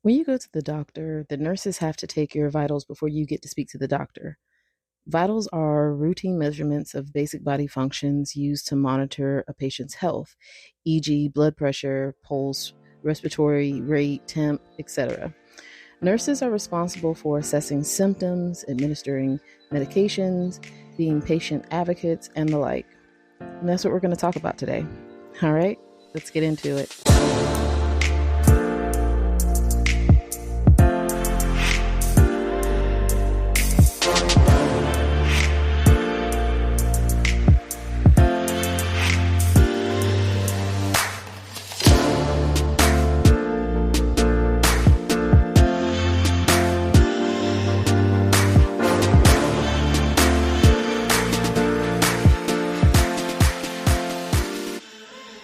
When you go to the doctor, the nurses have to take your vitals before you get to speak to the doctor. Vitals are routine measurements of basic body functions used to monitor a patient's health, e.g., blood pressure, pulse, respiratory rate, temp, etc. Nurses are responsible for assessing symptoms, administering medications, being patient advocates, and the like. And that's what we're going to talk about today. All right, let's get into it.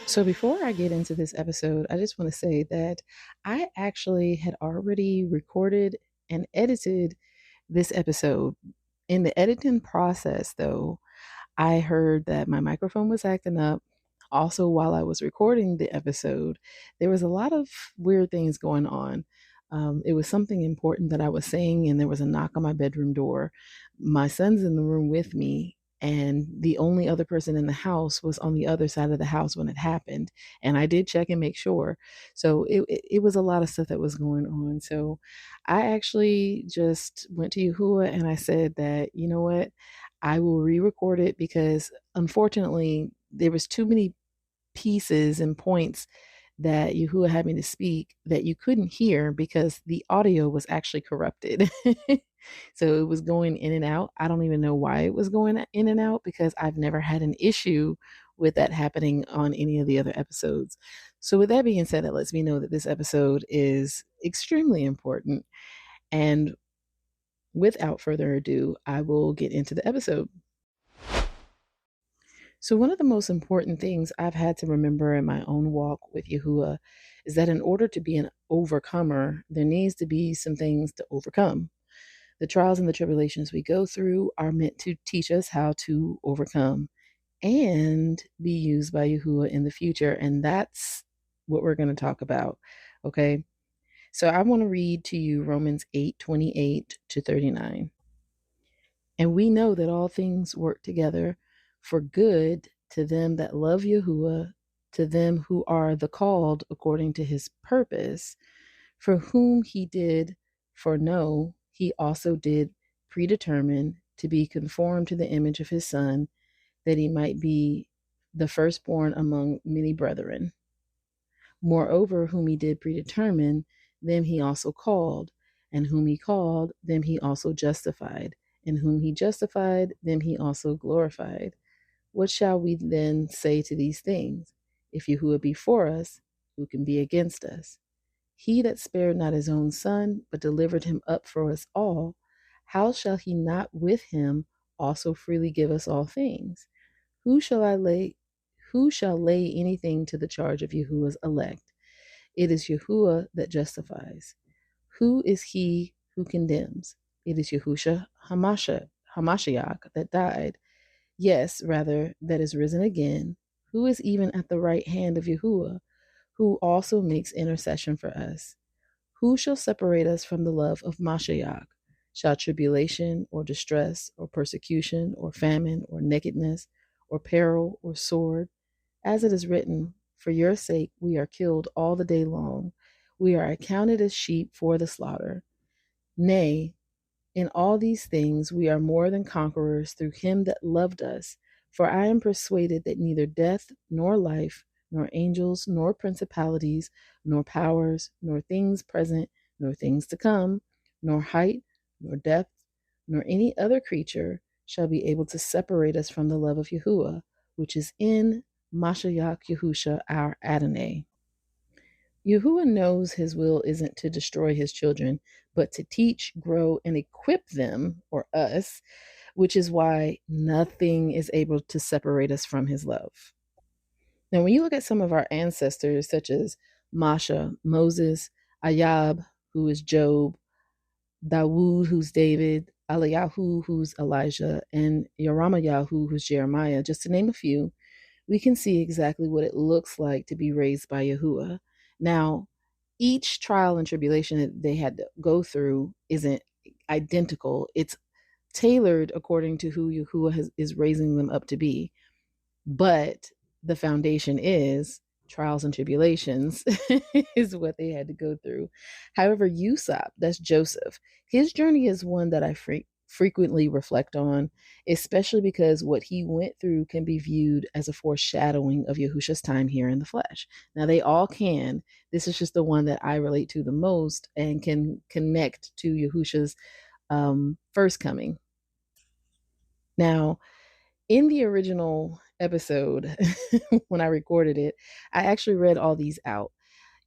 So before I get into this episode, I just want to say that I actually had already recorded and edited this episode. In the editing process, though, I heard that my microphone was acting up. Also, while I was recording the episode, there was a lot of weird things going on. It was something important that I was saying, and there was a knock on my bedroom door. My son's in the room with me, and the only other person in the house was on the other side of the house when it happened. And I did check and make sure. So it was a lot of stuff that was going on. So I actually just went to Yahuah and I said that, you know what? I will re-record it because unfortunately there was too many pieces and points that Yahuwah had me to speak that you couldn't hear because the audio was actually corrupted. So it was going in and out. I don't even know why it was going in and out because I've never had an issue with that happening on any of the other episodes. So with that being said, that lets me know that this episode is extremely important. And without further ado, I will get into the episode. So, one of the most important things I've had to remember in my own walk with Yahuwah is that in order to be an overcomer, there needs to be some things to overcome. The trials and the tribulations we go through are meant to teach us how to overcome and be used by Yahuwah in the future. And that's what we're going to talk about. Okay. So, I want to read to you Romans 8:28-39. And we know that all things work together for good to them that love Yahuwah, to them who are the called according to his purpose, for whom he did foreknow, he also did predetermine to be conformed to the image of his Son, that he might be the firstborn among many brethren. Moreover, whom he did predetermine, them he also called, and whom he called, them he also justified, and whom he justified, them he also glorified. What shall we then say to these things? If Yahuwah be for us, who can be against us? He that spared not his own Son, but delivered him up for us all, how shall he not with him also freely give us all things? Who shall lay anything to the charge of Yahuwah's elect? It is Yahuwah that justifies. Who is he who condemns? It is Yahushua Hamashiach that died. Yes, rather, that is risen again, who is even at the right hand of Yahuwah, who also makes intercession for us. Who shall separate us from the love of Mashiach? Shall tribulation or distress or persecution or famine or nakedness or peril or sword? As it is written, for your sake we are killed all the day long. We are accounted as sheep for the slaughter. Nay, in all these things we are more than conquerors through him that loved us. For I am persuaded that neither death, nor life, nor angels, nor principalities, nor powers, nor things present, nor things to come, nor height, nor depth, nor any other creature shall be able to separate us from the love of Yahuwah, which is in Mashiach Yahusha, our Adonai. Yahuwah knows his will isn't to destroy his children, but to teach, grow, and equip them, or us, which is why nothing is able to separate us from his love. Now, when you look at some of our ancestors, such as Masha, Moses, Ayab, who is Job, Dawood, who's David, Eliyahu, who's Elijah, and Yeramayahu, who's Jeremiah, just to name a few, we can see exactly what it looks like to be raised by Yahuwah. Now, each trial and tribulation that they had to go through isn't identical. It's tailored according to who Yahuah is raising them up to be. But the foundation is trials and tribulations is what they had to go through. However, Yusop, that's Joseph, his journey is one that I frequently reflect on, especially because what he went through can be viewed as a foreshadowing of Yahusha's time here in the flesh. Now, they all can. This is just the one that I relate to the most and can connect to Yahusha's first coming. Now, in the original episode, when I recorded it, I actually read all these out.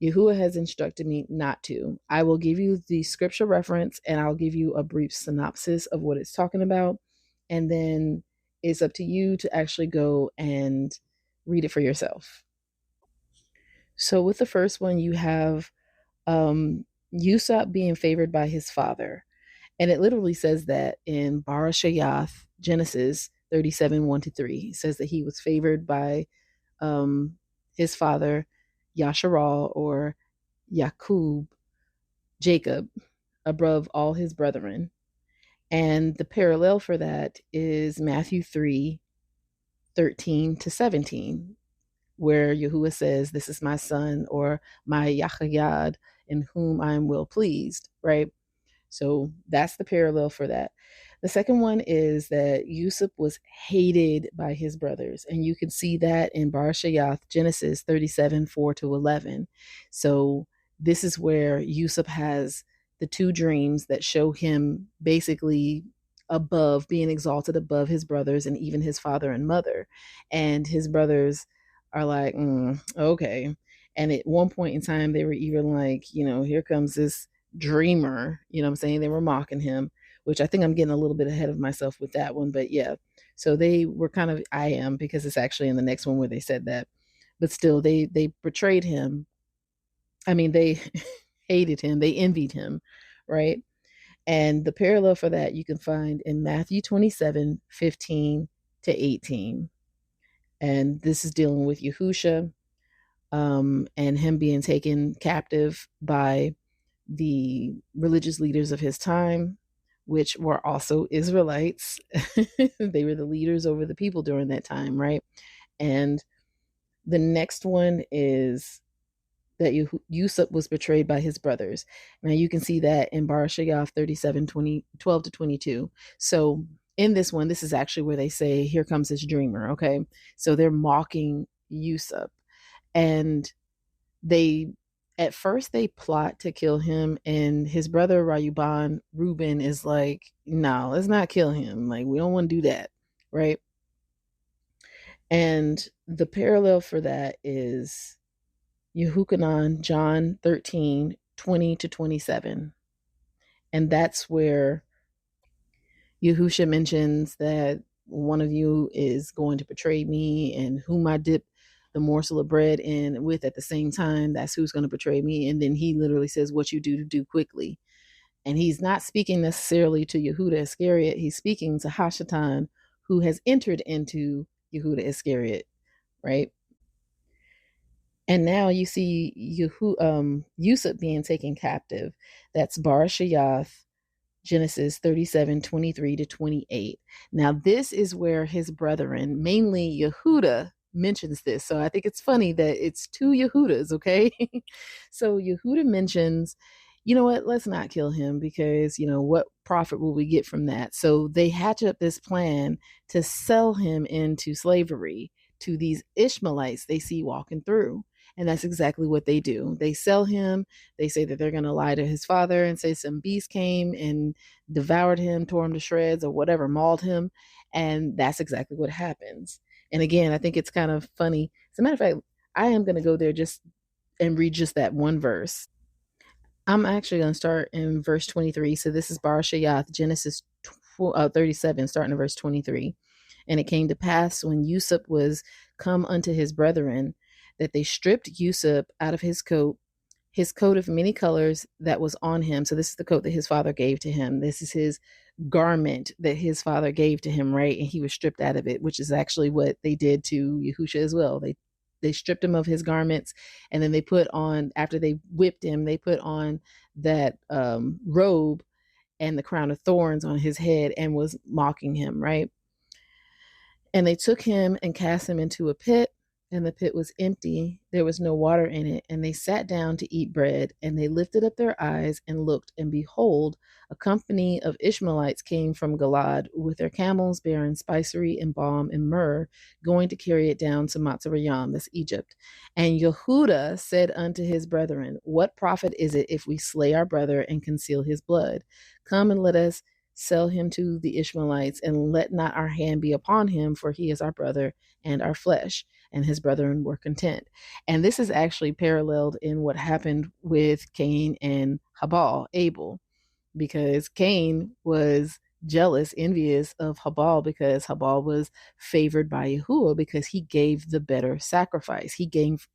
Yahuah has instructed me not to. I will give you the scripture reference and I'll give you a brief synopsis of what it's talking about. And then it's up to you to actually go and read it for yourself. So, with the first one, you have Yusop being favored by his father. And it literally says that in Barashayath, Genesis 37, 1-3. It says that he was favored by his father, Yasharal, or Yakub, Jacob, above all his brethren. And the parallel for that is Matthew 3, 13-17, where Yahuah says, "This is my son," or my Yahuah, in whom I am well pleased, right? So that's the parallel for that. The second one is that Yusuf was hated by his brothers. And you can see that in Barshayath, Genesis 37, 4-11. So this is where Yusuf has the two dreams that show him basically above, being exalted above his brothers and even his father and mother. And his brothers are like, okay. And at one point in time, they were even like, here comes this dreamer, you know what I'm saying? They were mocking him, which I think I'm getting a little bit ahead of myself with that one. But yeah, so they were kind of, I am, because it's actually in the next one where they said that. But still, they betrayed him. I mean, they hated him. They envied him, right? And the parallel for that you can find in Matthew 27, 15-18. And this is dealing with Yahusha and him being taken captive by the religious leaders of his time, which were also Israelites. They were the leaders over the people during that time, right? And the next one is that Yusuf was betrayed by his brothers. Now you can see that in Barashayath 37, 12-22. So in this one, this is actually where they say, here comes this dreamer, okay? So they're mocking Yusuf. And at first they plot to kill him, and his brother Reuben is like, no, let's not kill him. Like, we don't want to do that, right? And the parallel for that is Yehukanan, John 13, 20-27. And that's where Yahusha mentions that one of you is going to betray me, and whom I dip the morsel of bread in with at the same time, that's who's going to betray me. And then he literally says, what you do quickly. And he's not speaking necessarily to Yehuda Iscariot. He's speaking to Hashatan, who has entered into Yehuda Iscariot, right? And now you see Yusuf being taken captive. That's Barashayath, Genesis 37, 23-28. Now, this is where his brethren, mainly Yehuda, mentions this. So I think it's funny that it's two Yehudas, okay? So Yehuda mentions, you know what, let's not kill him, because, what profit will we get from that? So they hatch up this plan to sell him into slavery to these Ishmaelites they see walking through. And that's exactly what they do. They sell him. They say that they're going to lie to his father and say some beast came and devoured him, tore him to shreds or whatever, mauled him. And that's exactly what happens. And again, I think it's kind of funny. As a matter of fact, I am going to go there and read just that one verse. I'm actually going to start in verse 23. So this is Barshayath, Genesis 37, starting in verse 23. And it came to pass when Yusuf was come unto his brethren, that they stripped Yusuf out of his coat of many colors that was on him. So this is the coat that his father gave to him. This is his garment that his father gave to him, right? And he was stripped out of it, which is actually what they did to Yahusha as well. They they stripped him of his garments, and then they put on, after they whipped him, they put on that robe and the crown of thorns on his head and was mocking him, right? And they took him and cast him into a pit, and the pit was empty. There was no water in it. And they sat down to eat bread, and they lifted up their eyes and looked, and behold, a company of Ishmaelites came from Gilad with their camels bearing spicery and balm and myrrh, going to carry it down to Matzarayam, that's Egypt. And Yahudah said unto his brethren, what profit is it if we slay our brother and conceal his blood? Come and let us sell him to the Ishmaelites, and let not our hand be upon him, for he is our brother and our flesh. And his brethren were content. And this is actually paralleled in what happened with Cain and Abel, because Cain was jealous, envious of Habal, because Habal was favored by Yahuah because he gave the better sacrifice. He gave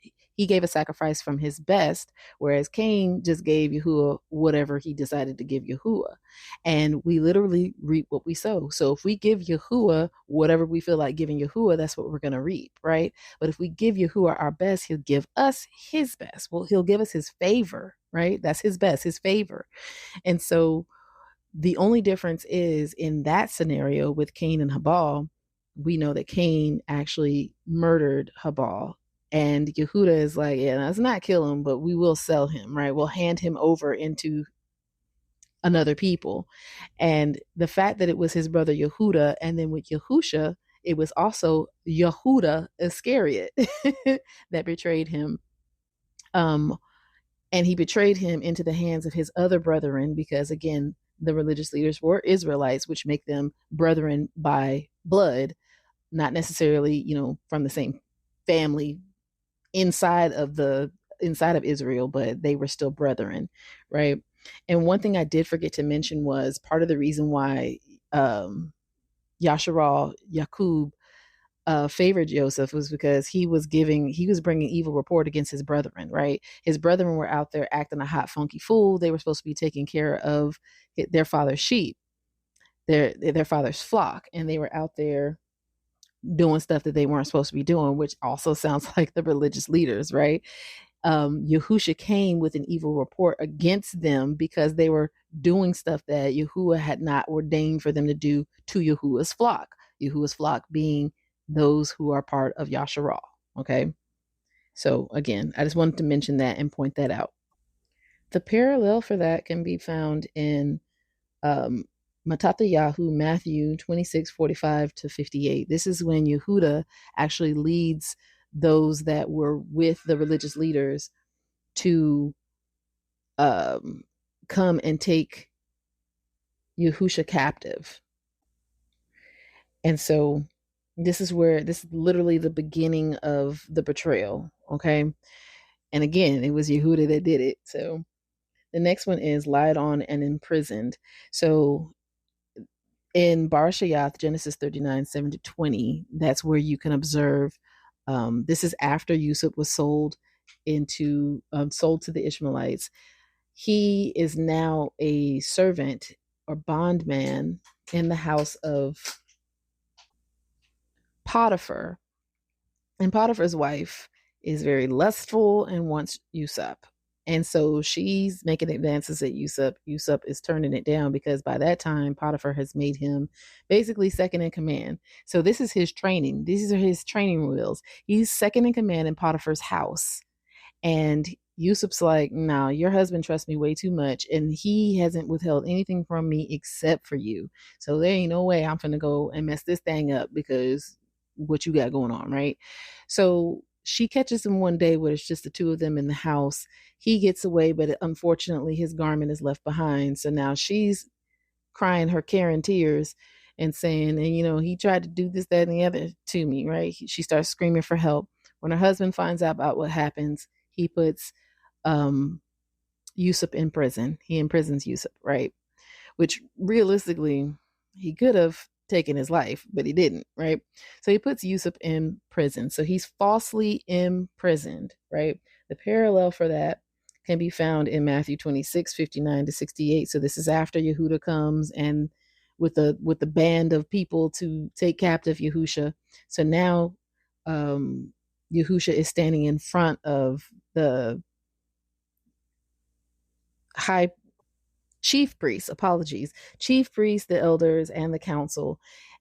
a sacrifice from his best, whereas Cain just gave Yahuah whatever he decided to give Yahuah. And we literally reap what we sow. So if we give Yahuah whatever we feel like giving Yahuah, that's what we're going to reap, right? But if we give Yahuah our best, he'll give us his best. Well, he'll give us his favor, right? That's his best, his favor. And so the only difference is in that scenario with Cain and Habal, we know that Cain actually murdered Habal. And Yehuda is like, yeah, let's not kill him, but we will sell him, right? We'll hand him over into another people. And the fact that it was his brother Yehuda, and then with Yahusha, it was also Yehuda Iscariot that betrayed him. And he betrayed him into the hands of his other brethren, because again, the religious leaders were Israelites, which make them brethren by blood, not necessarily, from the same family inside of Israel, but they were still brethren, right? And one thing I did forget to mention was part of the reason why Yasharal Yakub favored Joseph was because he was bringing evil report against his brethren, right? His brethren were out there acting a hot, funky fool. They were supposed to be taking care of their father's sheep, their father's flock, and they were out there doing stuff that they weren't supposed to be doing, which also sounds like the religious leaders, right? Yahusha came with an evil report against them because they were doing stuff that Yahuah had not ordained for them to do to Yahuah's flock being those who are part of Yasharal. Okay. So again, I just wanted to mention that and point that out. The parallel for that can be found in Mattathayahu, Matthew 26:45-58. This is when Yehuda actually leads those that were with the religious leaders to come and take Yahusha captive. And so this is literally the beginning of the betrayal, okay? And again, it was Yehuda that did it. So the next one is lied on and imprisoned. So in Barshayath, Genesis 39:7-20, that's where you can observe, this is after Yusuf was sold to the Ishmaelites. He is now a servant or bondman in the house of Potiphar. And Potiphar's wife is very lustful and wants Yusuf. And so she's making advances at Yusuf. Yusuf is turning it down because by that time, Potiphar has made him basically second in command. So this is his training. These are his training wheels. He's second in command in Potiphar's house. And Yusuf's like, no, your husband trusts me way too much. And he hasn't withheld anything from me except for you. So there ain't no way I'm finna go and mess this thing up because what you got going on, right? So she catches him one day where it's just the two of them in the house. He gets away, but unfortunately his garment is left behind. So now she's crying her Karen tears and saying, and he tried to do this, that, and the other to me, right? She starts screaming for help. When her husband finds out about what happens, he puts Yusuf in prison. He imprisons Yusuf, right? Which realistically, he could have taken his life, but he didn't, right? So he puts Yusuf in prison. So he's falsely imprisoned, right? The parallel for that can be found in Matthew 26:59-68. So this is after Yehuda comes and with the band of people to take captive Yahusha. So now Yahusha is standing in front of the high chief priests, chief priests, the elders, and the council.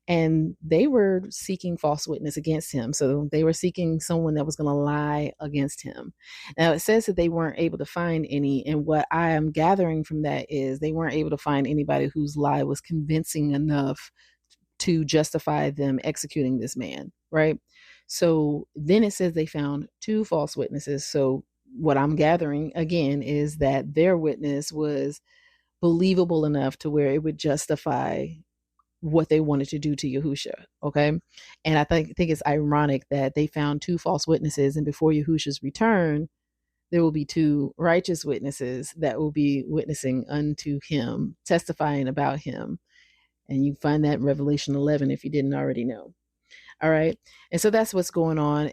And they were seeking false witness against him. So they were seeking someone that was going to lie against him. Now it says that they weren't able to find any. And what I am gathering from that is they weren't able to find anybody whose lie was convincing enough to justify them executing this man, right? So then it says they found two false witnesses. So what I'm gathering again is that their witness was believable enough to where it would justify what they wanted to do to Yahusha. Okay. And I think it's ironic that they found two false witnesses, and before Yahusha's return, there will be two righteous witnesses that will be witnessing unto him, testifying about him. And you find that in Revelation 11 if you didn't already know. All right. And so that's what's going on.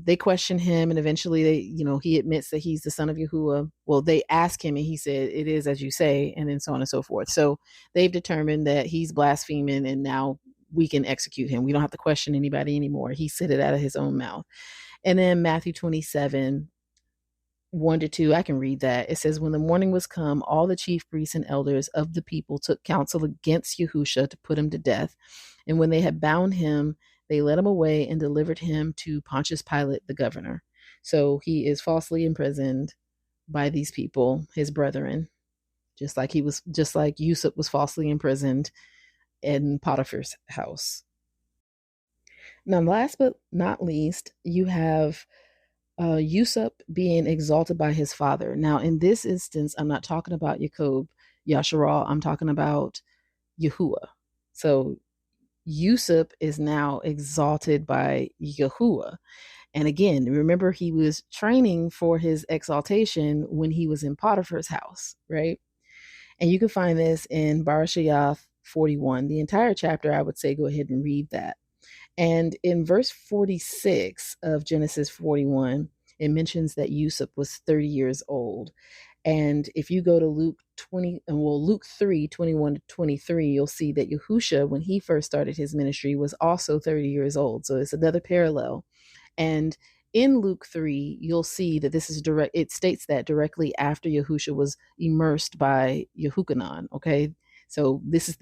They question him, and eventually he admits that he's the son of Yahuah. Well, they ask him and he said, it is as you say, and then so on and so forth. So they've determined that he's blaspheming, and now we can execute him. We don't have to question anybody anymore. He said it out of his own mouth. And then Matthew 27, 1-2, I can read that. It says, when the morning was come, all the chief priests and elders of the people took counsel against Yahusha to put him to death. And when they had bound him, they led him away and delivered him to Pontius Pilate, the governor. So he is falsely imprisoned by these people, his brethren, just like Yusuf was falsely imprisoned in Potiphar's house. Now, last but not least, you have Yusuf being exalted by his father. Now, in this instance, I'm not talking about Yasharal. I'm talking about Yahuah. So Yusuf is now exalted by Yahuah. And again, remember, he was training for his exaltation when he was in Potiphar's house, right? And you can find this in Barashayath 41. The entire chapter, I would say, go ahead and read that. And in verse 46 of Genesis 41, it mentions that Yusuf was 30 years old. And if you go to Luke 3, 21 to 23, you'll see that Yahusha, when he first started his ministry, was also 30 years old. So it's another parallel. And in Luke 3, you'll see that this is direct. It states that directly after Yahusha was immersed by Yehukanan. Okay. So this is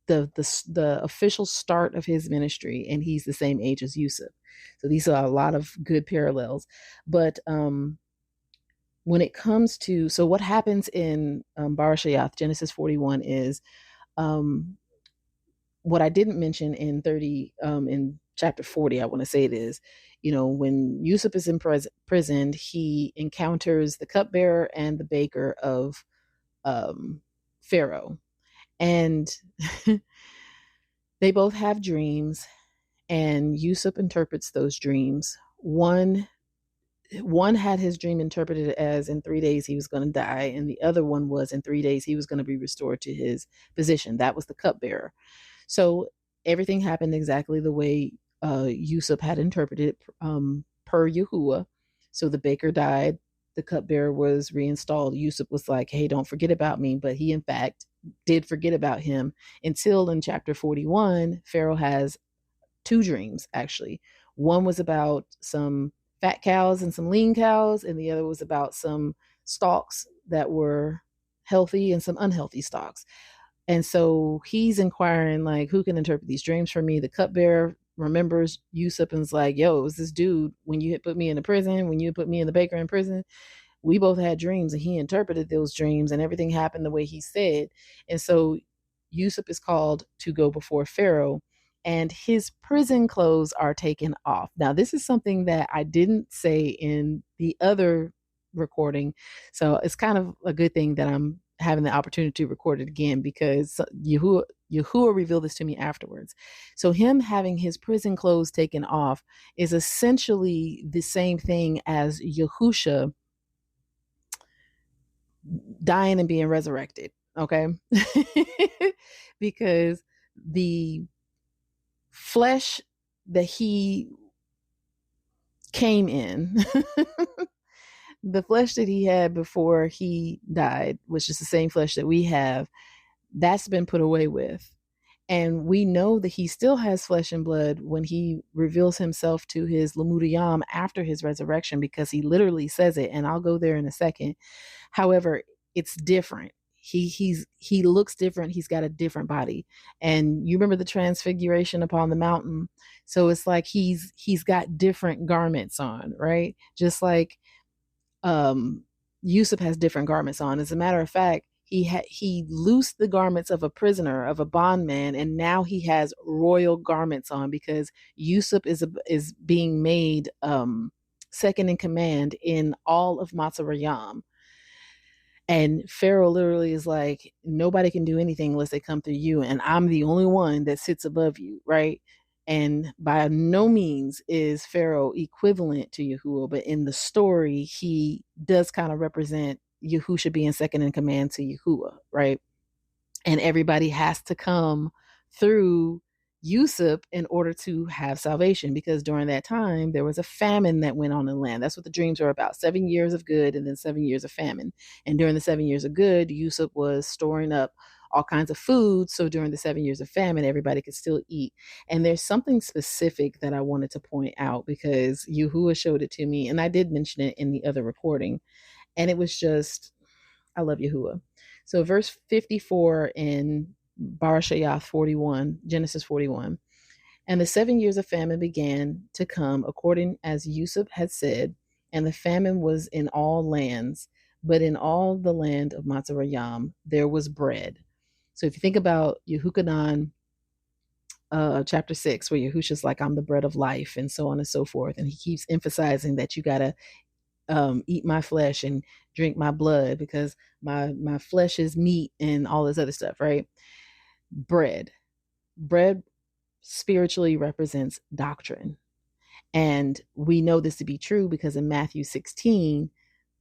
the official start of his ministry, and he's the same age as Yusuf. So these are a lot of good parallels. But when it comes to, so what happens in Barashayath, Genesis 41, is what I didn't mention in chapter 40, I want to say it is, when Yusuf is imprisoned, he encounters the cupbearer and the baker of Pharaoh. And they both have dreams, and Yusuf interprets those dreams. One had his dream interpreted as in 3 days he was going to die, and the other one was in 3 days he was going to be restored to his position. That was the cupbearer. So everything happened exactly the way Yusuf had interpreted per Yahuah. So the baker died, the cupbearer was reinstalled. Yusuf was like, hey, don't forget about me. But he, in fact, did forget about him until in chapter 41, Pharaoh has two dreams, actually. One was about some fat cows and some lean cows, and the other was about some stalks that were healthy and some unhealthy stalks. And so he's inquiring, like, who can interpret these dreams for me? The cupbearer remembers Yusuf and's like, yo, it was this dude when you had put me in the prison, when you put me and the baker in prison. We both had dreams, and he interpreted those dreams, and everything happened the way he said. And so Yusuf is called to go before Pharaoh, and his prison clothes are taken off. Now, this is something that I didn't say in the other recording. So it's kind of a good thing that I'm having the opportunity to record it again, because Yahuah revealed this to me afterwards. So him having his prison clothes taken off is essentially the same thing as Yahusha dying and being resurrected. Okay. Because the flesh that he came in, the flesh that he had before he died, which is the same flesh that we have, that's been put away with. And we know that he still has flesh and blood when he reveals himself to his Lamudayam after his resurrection, because he literally says it. And I'll go there in a second. However, it's different. He looks different. He's got a different body. And you remember the transfiguration upon the mountain. So it's like he's got different garments on, right? Just like Yusuf has different garments on. As a matter of fact, he loosed the garments of a prisoner, of a bondman, and now he has royal garments on, because Yusuf is being made second in command in all of Matsarayam. And Pharaoh literally is like, nobody can do anything unless they come through you, and I'm the only one that sits above you, right? And by no means is Pharaoh equivalent to Yahuwah, but in the story, he does kind of represent Yahusha being second in command to Yahuwah, right? And everybody has to come through Yusuf in order to have salvation, because during that time there was a famine that went on in the land. That's what the dreams are about: 7 years of good and then 7 years of famine. And during the 7 years of good, Yusuf was storing up all kinds of food, so during the 7 years of famine everybody could still eat. And there's something specific that I wanted to point out, because Yahuwah showed it to me, and I did mention it in the other recording, and it was just, I love Yahuwah. So verse 54 in Barashayath 41, Genesis 41. And the 7 years of famine began to come according as Yusuf had said, and the famine was in all lands, but in all the land of Matzarayam there was bread. So if you think about Yehukanan, chapter 6, where Yahusha's like, I'm the bread of life, and so on and so forth, and he keeps emphasizing that you got to eat my flesh and drink my blood, because my flesh is meat and all this other stuff, right? Bread spiritually represents doctrine. And we know this to be true because in Matthew 16,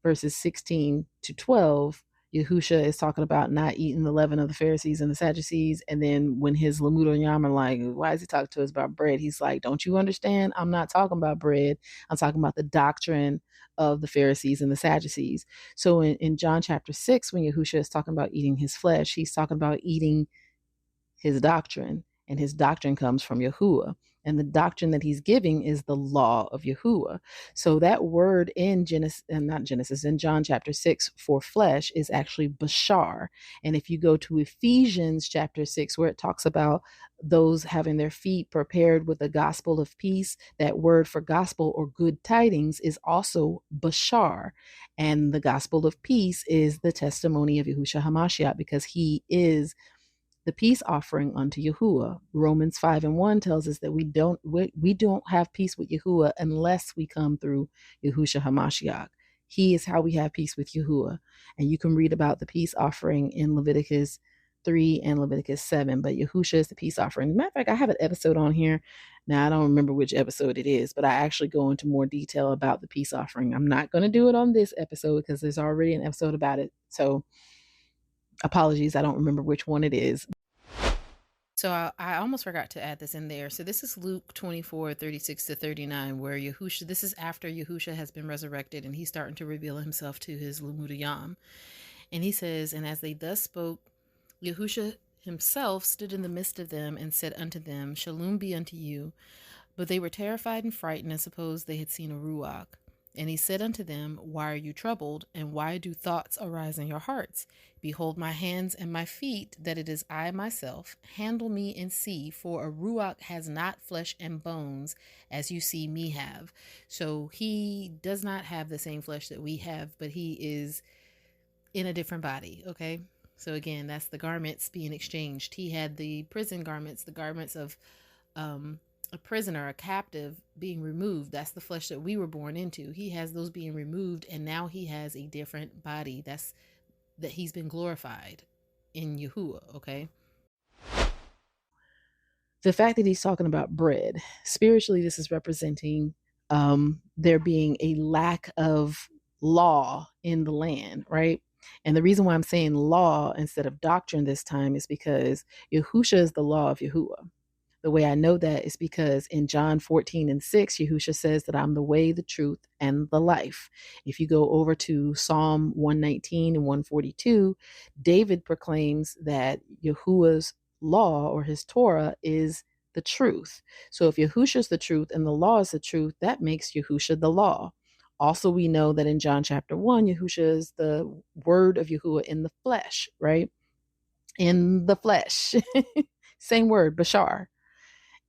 verses 16 to 12, Yahusha is talking about not eating the leaven of the Pharisees and the Sadducees. And then when his Lamudo Yam are like, why is he talking to us about bread? He's like, don't you understand? I'm not talking about bread. I'm talking about the doctrine of the Pharisees and the Sadducees. So in John chapter 6, when Yahusha is talking about eating his flesh, he's talking about eating his doctrine. And his doctrine comes from Yahuwah. And the doctrine that he's giving is the law of Yahuwah. So that word in in John chapter 6 for flesh is actually bashar. And if you go to Ephesians chapter 6, where it talks about those having their feet prepared with the gospel of peace, that word for gospel or good tidings is also bashar. And the gospel of peace is the testimony of Yahushua HaMashiach, because he is the peace offering unto Yahuwah. Romans 5:1 tells us that we don't have peace with Yahuwah unless we come through Yahushua HaMashiach. He is how we have peace with Yahuwah. And you can read about the peace offering in Leviticus 3 and Leviticus 7. But Yahushua is the peace offering. As a matter of fact, I have an episode on here. Now, I don't remember which episode it is, but I actually go into more detail about the peace offering. I'm not going to do it on this episode because there's already an episode about it. So apologies, I don't remember which one it is. So I almost forgot to add this in there. So this is Luke 24:36-39, where Yahusha, this is after Yahusha has been resurrected and he's starting to reveal himself to his Lamudayam. And he says, and as they thus spoke, Yahusha himself stood in the midst of them and said unto them, Shalom be unto you. But they were terrified and frightened and supposed they had seen a ruach. And he said unto them, why are you troubled, and why do thoughts arise in your hearts? Behold my hands and my feet, that it is I myself. Handle me and see, for a ruach has not flesh and bones, as you see me have. So he does not have the same flesh that we have, but he is in a different body, okay? So again, that's the garments being exchanged. He had the prison garments, the garments of a prisoner, a captive being removed. That's the flesh that we were born into. He has those being removed, and now he has a different body. That's that he's been glorified in Yahuwah, okay? The fact that he's talking about bread, spiritually, this is representing there being a lack of law in the land, right? And the reason why I'm saying law instead of doctrine this time is because Yahusha is the law of Yahuwah. The way I know that is because in John 14:6, Yahusha says that I'm the way, the truth, and the life. If you go over to Psalm 119 and 142, David proclaims that Yahuwah's law or his Torah is the truth. So if Yahusha is the truth and the law is the truth, that makes Yahusha the law. Also, we know that in John chapter 1, Yahusha is the word of Yahuwah in the flesh, right? In the flesh. Same word, Bashar.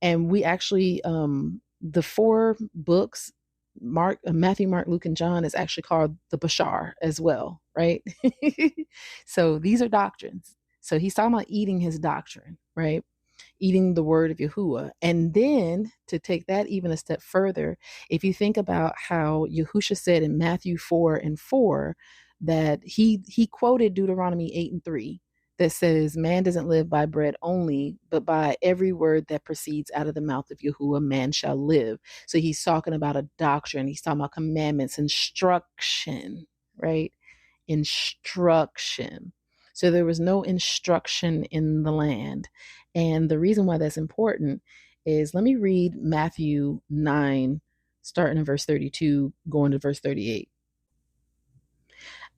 And we actually, the 4 books, Matthew, Mark, Luke, and John, is actually called the Bashar as well, right? So these are doctrines. So he's talking about eating his doctrine, right? Eating the word of Yahuwah. And then to take that even a step further, if you think about how Yahusha said in Matthew 4:4 that he quoted Deuteronomy 8:3 that says, man doesn't live by bread only, but by every word that proceeds out of the mouth of Yahuwah, man shall live. So he's talking about a doctrine. He's talking about commandments, instruction, right? Instruction. So there was no instruction in the land. And the reason why that's important is, let me read Matthew 9, starting in verse 32, going to verse 38.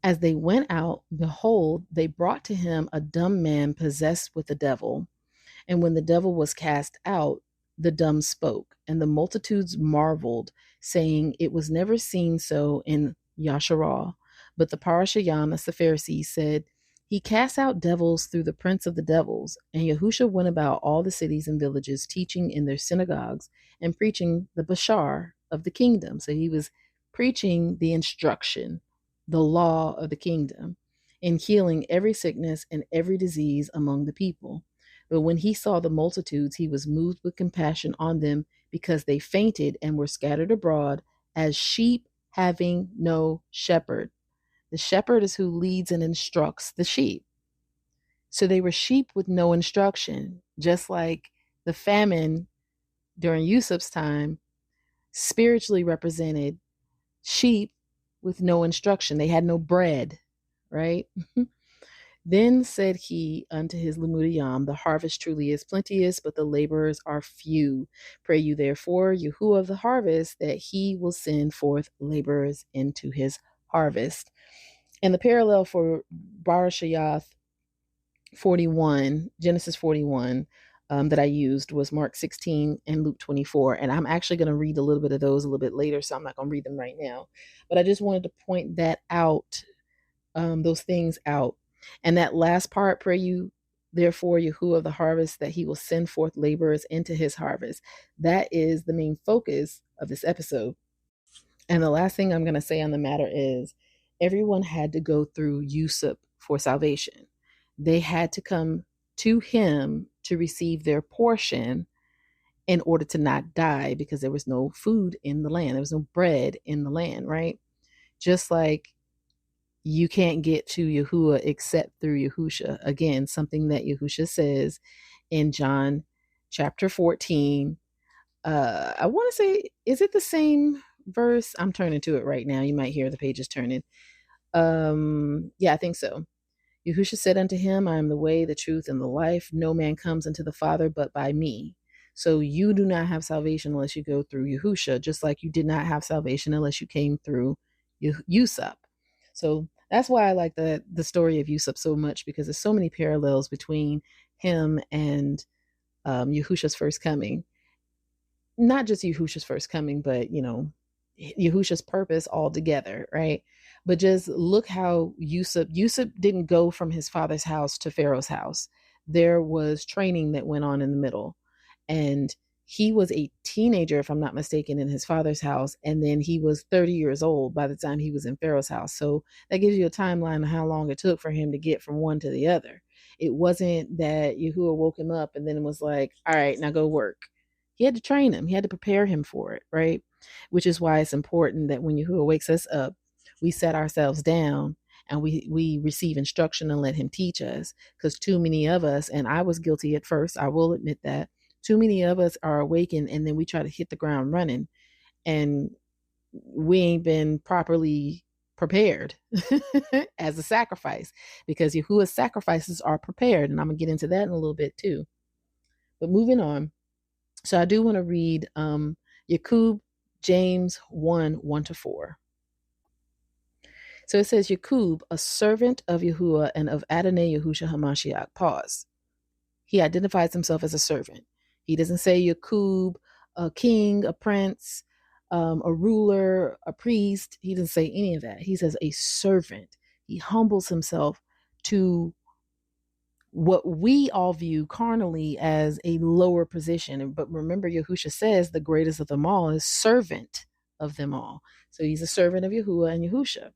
As they went out, behold, they brought to him a dumb man possessed with a devil. And when the devil was cast out, the dumb spoke, and the multitudes marveled, saying, it was never seen so in Yasharah. But the Parashayam, that's the Pharisees, said, he cast out devils through the prince of the devils. And Yahusha went about all the cities and villages, teaching in their synagogues and preaching the Bashar of the kingdom. So he was preaching the instruction, the law of the kingdom, and healing every sickness and every disease among the people. But when he saw the multitudes, he was moved with compassion on them, because they fainted and were scattered abroad as sheep having no shepherd. The shepherd is who leads and instructs the sheep. So they were sheep with no instruction, just like the famine during Yusuf's time spiritually represented sheep with no instruction. They had no bread, right? Then said he unto his Lemudiyam, the harvest truly is plenteous, but the laborers are few. Pray you therefore, Yahuah of the harvest, that he will send forth laborers into his harvest. And the parallel for Barashayath 41, Genesis 41, that I used was Mark 16 and Luke 24. And I'm actually going to read a little bit of those a little bit later, so I'm not going to read them right now. But I just wanted to point that out, those things out. And that last part, pray you, therefore, Yahuah of the harvest, that he will send forth laborers into his harvest. That is the main focus of this episode. And the last thing I'm going to say on the matter is, everyone had to go through Yusuf for salvation. They had to come to him to receive their portion in order to not die, because there was no food in the land. There was no bread in the land, right? Just like you can't get to Yahuwah except through Yahusha. Again, something that Yahusha says in John chapter 14. I want to say, is it the same verse? I'm turning to it right now. You might hear the pages turning. Yeah, I think so. Yahusha said unto him, I am the way, the truth, and the life. No man comes unto the Father but by me. So you do not have salvation unless you go through Yahusha, just like you did not have salvation unless you came through Yusuf. So that's why I like the story of Yusuf so much, because there's so many parallels between him and Yahusha's first coming. Not just Yahusha's first coming, but, Yahusha's purpose altogether, right? But just look how Yusuf didn't go from his father's house to Pharaoh's house. There was training that went on in the middle. And he was a teenager, if I'm not mistaken, in his father's house. And then he was 30 years old by the time he was in Pharaoh's house. So that gives you a timeline of how long it took for him to get from one to the other. It wasn't that Yahuwah woke him up and then was like, all right, now go work. He had to train him. He had to prepare him for it, right? Which is why it's important that when Yahuwah wakes us up, we set ourselves down and we receive instruction and let him teach us. Because too many of us, and I was guilty at first, I will admit that, too many of us are awakened and then we try to hit the ground running, and we ain't been properly prepared as a sacrifice, because Yahuwah's sacrifices are prepared. And I'm going to get into that in a little bit too. But moving on. So I do want to read Yakub, James 1:1-4. So it says, Yakub, a servant of Yahuwah and of Adonai Yahushua HaMashiach. Pause. He identifies himself as a servant. He doesn't say Yakub, a king, a prince, a ruler, a priest. He doesn't say any of that. He says a servant. He humbles himself to what we all view carnally as a lower position. But remember, Yahusha says the greatest of them all is servant of them all. So he's a servant of Yahuwah and Yahusha.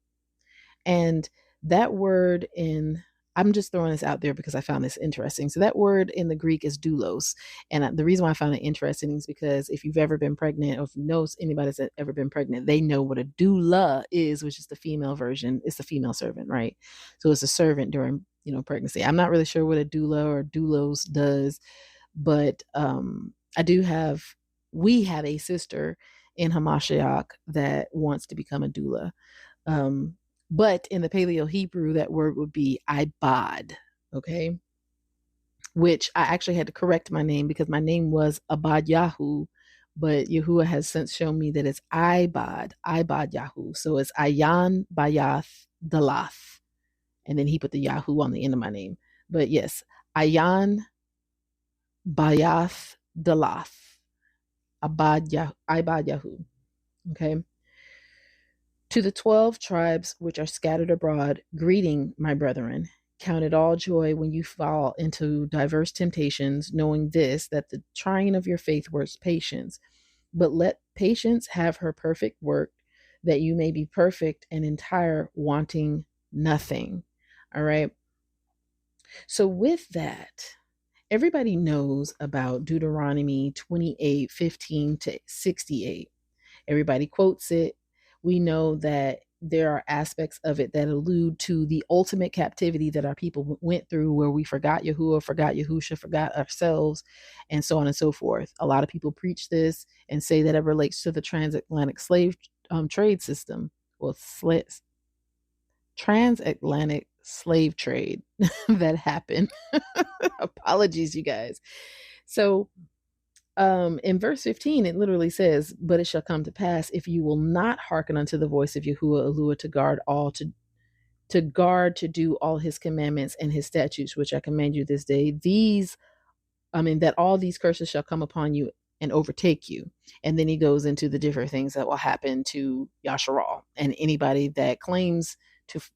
And that word in, I'm just throwing this out there because I found this interesting. So that word in the Greek is doulos. And the reason why I found it interesting is because if you've ever been pregnant, or if you know anybody that's ever been pregnant, they know what a doula is, which is the female version. It's the female servant, right? So it's a servant during, pregnancy. I'm not really sure what a doula or doulos does, but we have a sister in Hamashiach that wants to become a doula. But in the Paleo Hebrew, that word would be Ibad, okay? Which I actually had to correct my name because my name was Abad Yahu, but Yahuwah has since shown me that it's Ibad Yahu. So it's Ayan Bayath Dalath. And then he put the Yahu on the end of my name. But yes, Ayan Bayath Dalath. Ibad Yahu. Okay. To the 12 tribes which are scattered abroad, greeting, my brethren. Count it all joy when you fall into diverse temptations, knowing this, that the trying of your faith works patience. But let patience have her perfect work, that you may be perfect and entire, wanting nothing. All right. So with that, everybody knows about Deuteronomy 28:15-68. Everybody quotes it. We know that there are aspects of it that allude to the ultimate captivity that our people went through, where we forgot Yahuwah, forgot Yahusha, forgot ourselves, and so on and so forth. A lot of people preach this and say that it relates to the transatlantic slave trade system. Well, transatlantic slave trade that happened. Apologies, you guys. So in verse 15, it literally says, but it shall come to pass, if you will not hearken unto the voice of Yahuwah Eluah to guard to do all his commandments and his statutes, which I command you this day, that all these curses shall come upon you and overtake you. And then he goes into the different things that will happen to Yasharal and anybody that claims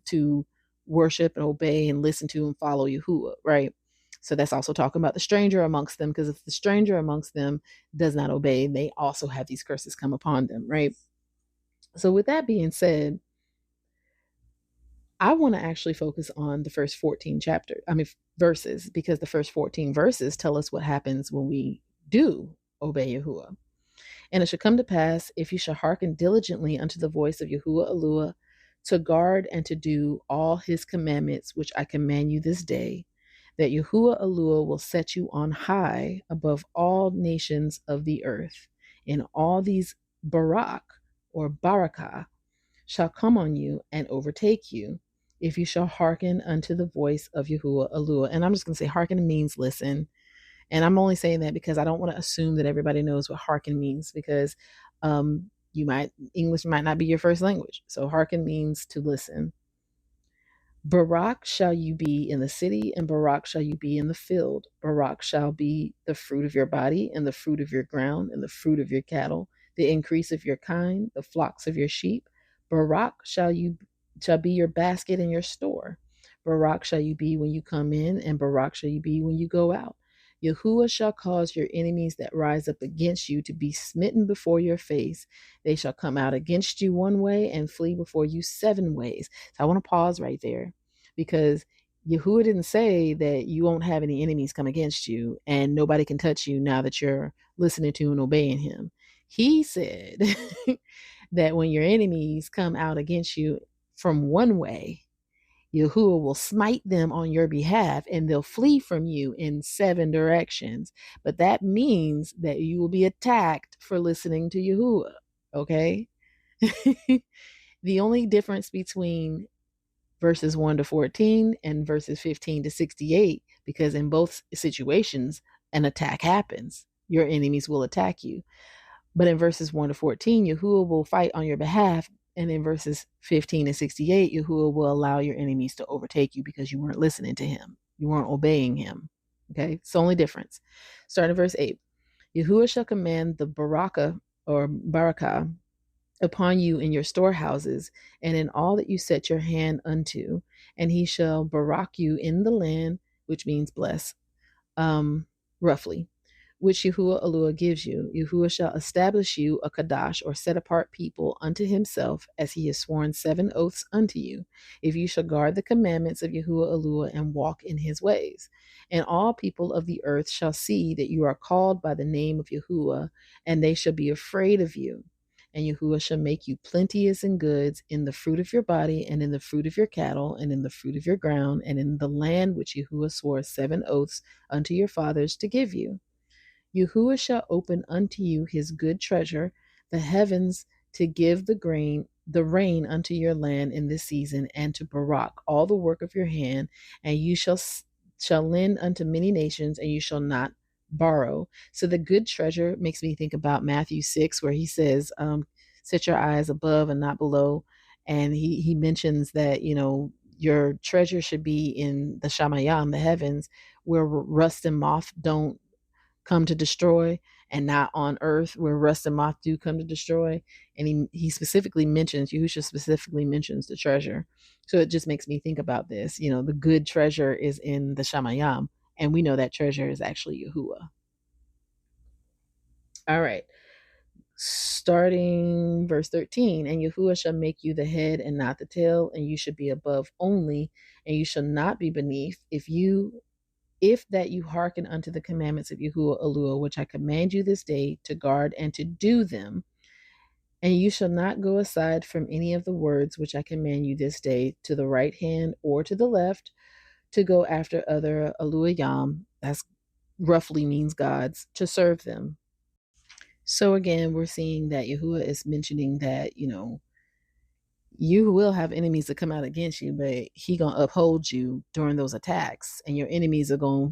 to worship and obey and listen to and follow Yahuwah, right? So that's also talking about the stranger amongst them, because if the stranger amongst them does not obey, they also have these curses come upon them, right? So with that being said, I want to actually focus on the first 14 verses, because the first 14 verses tell us what happens when we do obey Yahuwah. And it shall come to pass, if you shall hearken diligently unto the voice of Yahuwah Eluah, to guard and to do all his commandments, which I command you this day, that Yahuwah Eluah will set you on high above all nations of the earth, and all these barak or barakah shall come on you and overtake you, if you shall hearken unto the voice of Yahuwah Eluah. And I'm just going to say hearken means listen. And I'm only saying that because I don't want to assume that everybody knows what hearken means, because English might not be your first language. So hearken means to listen. Barak shall you be in the city, and Barak shall you be in the field. Barak shall be the fruit of your body, and the fruit of your ground, and the fruit of your cattle, the increase of your kind, the flocks of your sheep. Barak shall be your basket and your store. Barak shall you be when you come in, and Barak shall you be when you go out. Yahuwah shall cause your enemies that rise up against you to be smitten before your face. They shall come out against you one way and flee before you 7 ways. So I want to pause right there, because Yahuwah didn't say that you won't have any enemies come against you and nobody can touch you now that you're listening to and obeying him. He said that when your enemies come out against you from one way, Yahuwah will smite them on your behalf, and they'll flee from you in 7 directions. But that means that you will be attacked for listening to Yahuwah, okay? The only difference between verses 1-14 and verses 15-68, because in both situations, an attack happens. Your enemies will attack you. But in verses 1-14, Yahuwah will fight on your behalf. And in verses 15-68, Yahuwah will allow your enemies to overtake you because you weren't listening to him. You weren't obeying him. Okay, it's the only difference. Starting at verse 8. Yahuwah shall command the barakah upon you in your storehouses and in all that you set your hand unto, and he shall barak you in the land, which means bless, roughly, which Yahuwah Eluah gives you. Yahuwah shall establish you a Kadash, or set apart people, unto himself, as he has sworn 7 oaths unto you, if you shall guard the commandments of Yahuwah Eluah and walk in his ways. And all people of the earth shall see that you are called by the name of Yahuwah, and they shall be afraid of you. And Yahuwah shall make you plenteous in goods, in the fruit of your body, and in the fruit of your cattle, and in the fruit of your ground, and in the land which Yahuwah swore 7 oaths unto your fathers to give you. Yahuwah shall open unto you his good treasure, the heavens, to give the rain unto your land in this season, and to Barak all the work of your hand, and you shall lend unto many nations, and you shall not borrow. So the good treasure makes me think about Matthew 6, where he says, set your eyes above and not below. And he mentions that, your treasure should be in the Shamayam, the heavens, where rust and moth don't come to destroy, and not on earth where rust and moth do come to destroy. And he specifically mentions, Yahushua specifically mentions the treasure. So it just makes me think about this. The good treasure is in the Shamayam, and we know that treasure is actually Yahuwah. All right. Starting verse 13, and Yahuwah shall make you the head and not the tail, and you should be above only, and you shall not be beneath, if that you hearken unto the commandments of Yahuwah Eluah, which I command you this day to guard and to do them. And you shall not go aside from any of the words which I command you this day, to the right hand or to the left, to go after other Eluayam, that's roughly means gods, to serve them. So again, we're seeing that Yahuwah is mentioning that, you will have enemies that come out against you, but he gonna uphold you during those attacks, and your enemies are gonna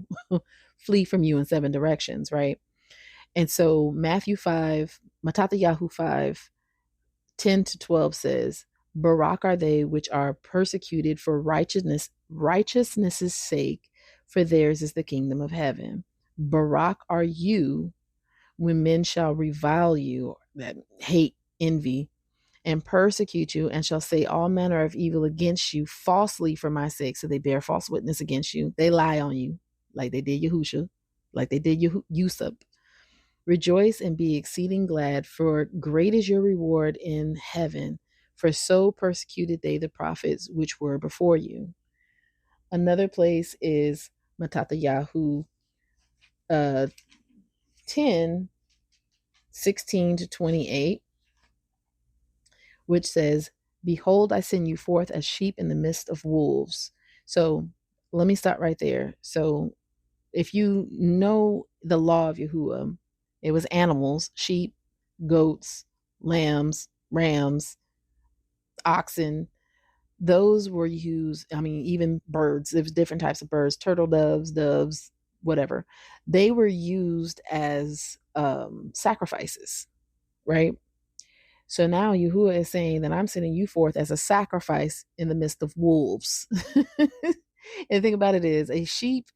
flee from you in 7 directions, right? And so Matthew 5, Matatyahu 5, 10 to 12 says, Barak are they which are persecuted for righteousness' sake, for theirs is the kingdom of heaven. Barak are you when men shall revile you, that hate, envy, and persecute you, and shall say all manner of evil against you falsely for my sake. So they bear false witness against you. They lie on you, like they did Yahusha, like they did Yusuf. Rejoice and be exceeding glad, for great is your reward in heaven, for so persecuted they the prophets which were before you. Another place is Matatyahu 10, 16 to 28, which says, behold, I send you forth as sheep in the midst of wolves. So let me start right there. So if you know the law of Yahuwah, it was animals, sheep, goats, lambs, rams, oxen. Those were used, even birds. There was different types of birds, turtle doves, whatever. They were used as sacrifices, right? So now Yahuwah is saying that I'm sending you forth as a sacrifice in the midst of wolves. And the thing about it is, a sheep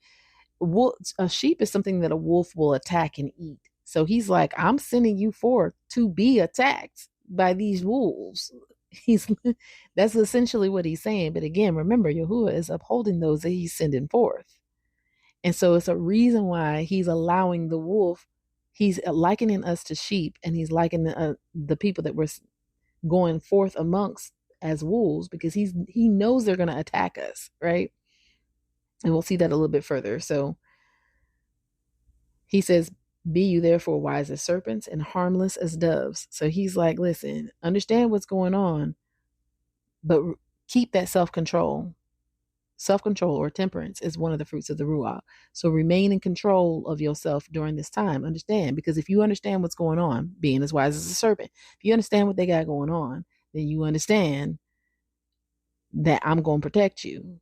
is something that a wolf will attack and eat. So he's like, I'm sending you forth to be attacked by these wolves. That's essentially what he's saying. But again, remember, Yahuwah is upholding those that he's sending forth. And so it's a reason why he's allowing the wolf. He's likening us to sheep, and he's likening the people that we're going forth amongst as wolves, because he knows they're going to attack us, right? And we'll see that a little bit further. So he says, be you therefore wise as serpents and harmless as doves. So he's like, listen, understand what's going on, but keep that self-control. Self-control or temperance is one of the fruits of the Ruach. So remain in control of yourself during this time. Understand, because if you understand what's going on, being as wise as a serpent, if you understand what they got going on, then you understand that I'm going to protect you.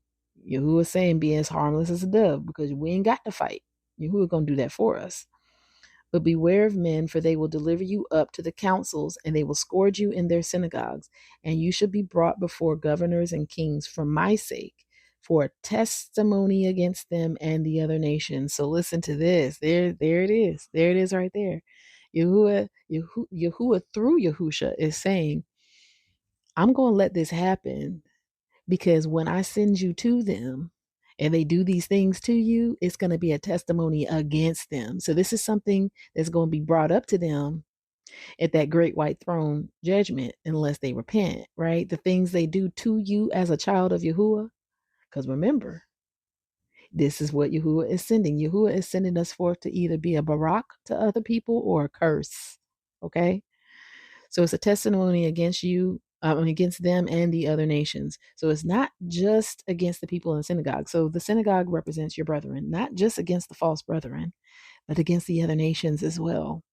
Yahuwah is saying, be as harmless as a dove, because we ain't got to fight. Yahuwah going to do that for us. But beware of men, for they will deliver you up to the councils, and they will scourge you in their synagogues, and you shall be brought before governors and kings for my sake, for a testimony against them and the other nations. So listen to this. There it is. There it is right there. Yahuah through Yahusha is saying, I'm going to let this happen because when I send you to them and they do these things to you, it's going to be a testimony against them. So this is something that's going to be brought up to them at that great white throne judgment unless they repent, right? The things they do to you as a child of Yahuah. Because remember, this is what Yahuah is sending. Yahuah is sending us forth to either be a barak to other people or a curse. Okay? So it's a testimony against you, against them and the other nations. So it's not just against the people in the synagogue. So the synagogue represents your brethren, not just against the false brethren, but against the other nations as well.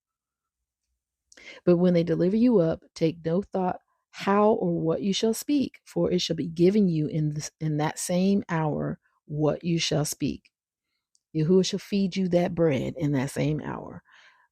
But when they deliver you up, take no thought how or what you shall speak, for it shall be given you in that same hour what you shall speak. Yahuwah shall feed you that bread in that same hour,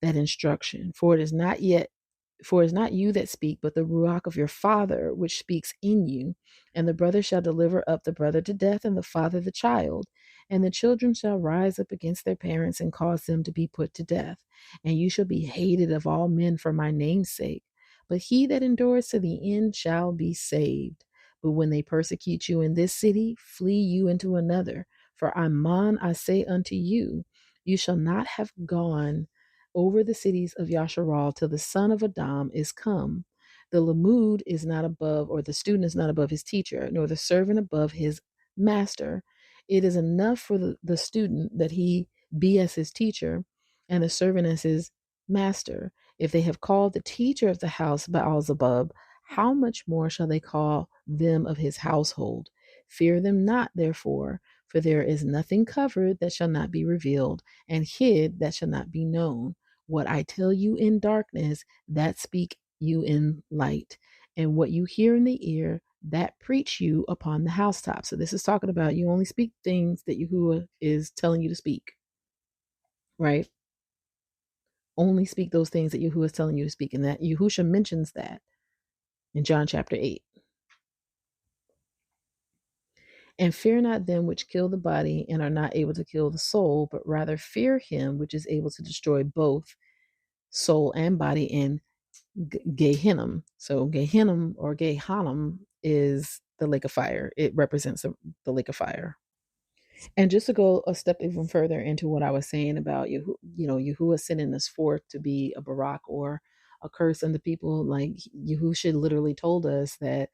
that instruction. For it is not you that speak, but the Ruach of your Father, which speaks in you. And the brother shall deliver up the brother to death, and the father the child. And the children shall rise up against their parents and cause them to be put to death. And you shall be hated of all men for my name's sake. But he that endures to the end shall be saved. But when they persecute you in this city, flee you into another. For Aman, I say unto you, you shall not have gone over the cities of Yasharal till the son of Adam is come. The lamud is not above, or the student is not above his teacher, nor the servant above his master. It is enough for the student that he be as his teacher, and the servant as his master. If they have called the teacher of the house Baalzebub, how much more shall they call them of his household? Fear them not, therefore, for there is nothing covered that shall not be revealed, and hid that shall not be known. What I tell you in darkness, that speak you in light. And what you hear in the ear, that preach you upon the housetop. So this is talking about you only speak things that Yahuwah is telling you to speak, right? Only speak those things that Yahuwah is telling you to speak. And that Yahusha mentions that in John chapter 8. And fear not them which kill the body and are not able to kill the soul, but rather fear him which is able to destroy both soul and body in Gehinnom. So Gehinnom or Gehannom is the lake of fire. It represents the lake of fire. And just to go a step even further into what I was saying about Yahuwah sending us forth to be a barak or a curse unto people, like Yahushua literally told us that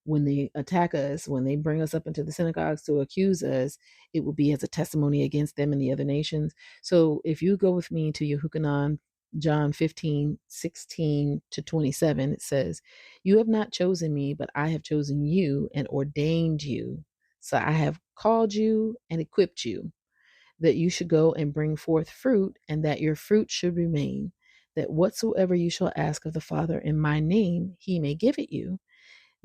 when they attack us, when they bring us up into the synagogues to accuse us, it will be as a testimony against them and the other nations. So if you go with me to Yehukanan, John 15:16-27, it says, you have not chosen me, but I have chosen you and ordained you. So I have called you and equipped you that you should go and bring forth fruit, and that your fruit should remain, that whatsoever you shall ask of the Father in my name, he may give it you.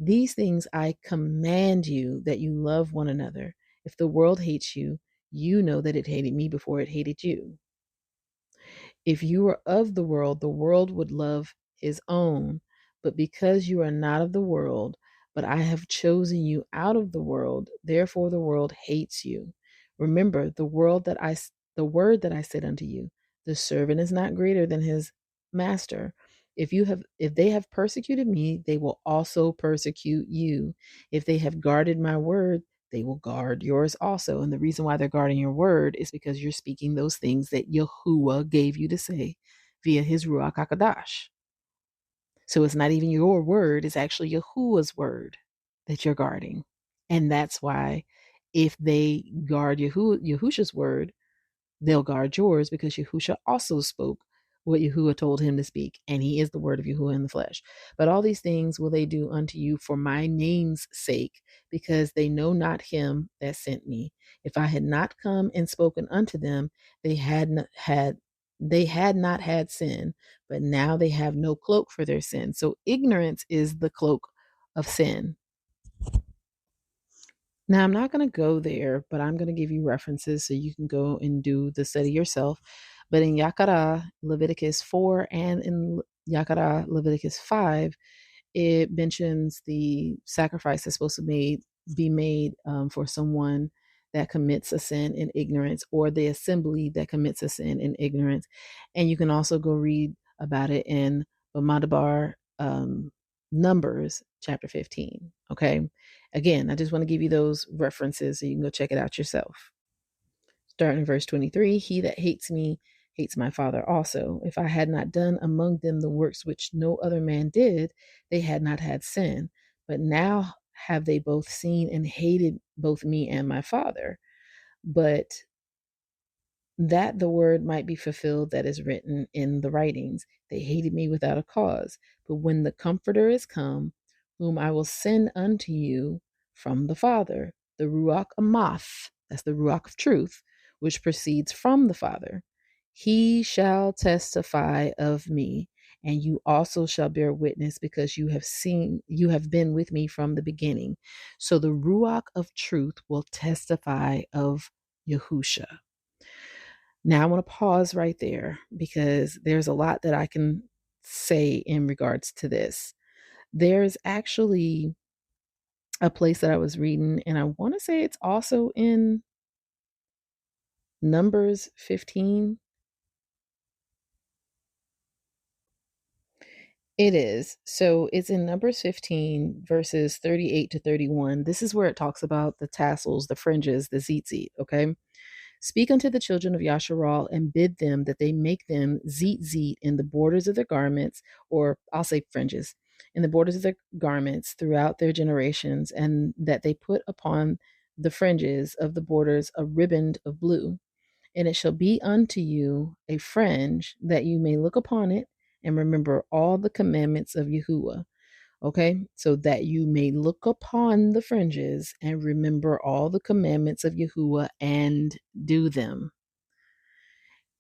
These things I command you, that you love one another. If the world hates you, you know that it hated me before it hated you. If you were of the world would love his own. But because you are not of the world, but I have chosen you out of the world, therefore the world hates you. Remember the word that I said unto you, the servant is not greater than his master. If they have persecuted me, they will also persecute you. If they have guarded my word, they will guard yours also. And the reason why they're guarding your word is because you're speaking those things that Yahuwah gave you to say via his Ruach HaKodesh. So it's not even your word, it's actually Yahuwah's word that you're guarding. And that's why if they guard Yahusha's word, they'll guard yours, because Yahusha also spoke what Yahuwah told him to speak, and he is the word of Yahuwah in the flesh. But all these things will they do unto you for my name's sake, because they know not him that sent me. If I had not come and spoken unto them, they had not had sin, but now they have no cloak for their sin. So ignorance is the cloak of sin. Now, I'm not going to go there, but I'm going to give you references so you can go and do the study yourself. But in Yakara, Leviticus 4, and in Yakara, Leviticus 5, it mentions the sacrifice that's supposed to be made be made for someone that commits a sin in ignorance, or the assembly that commits a sin in ignorance. And you can also go read about it in Bamadabar, Numbers chapter 15. Okay. Again, I just want to give you those references so you can go check it out yourself. Starting in verse 23, he that hates me hates my Father also. If I had not done among them the works which no other man did, they had not had sin. But now have they both seen and hated both me and my Father. But that the word might be fulfilled that is written in the writings. They hated me without a cause. But when the Comforter is come, whom I will send unto you from the Father, the Ruach Amath, that's the Ruach of truth, which proceeds from the Father, he shall testify of me, and you also shall bear witness, because you have been with me from the beginning. So the Ruach of truth will testify of Yahusha. Now I want to pause right there, because there's a lot that I can say in regards to this. There's actually a place that I was reading, and I want to say it's also in Numbers 15. It is. So it's in Numbers 15, verses 38 to 31. This is where it talks about the tassels, the fringes, the tzitzit, okay? Speak unto the children of Yasharal and bid them that they make them tzitzit in the borders of their garments, or I'll say fringes, in the borders of their garments throughout their generations, and that they put upon the fringes of the borders a riband of blue. And it shall be unto you a fringe, that you may look upon it and remember all the commandments of Yahuah. Okay, so that you may look upon the fringes and remember all the commandments of Yahuah and do them.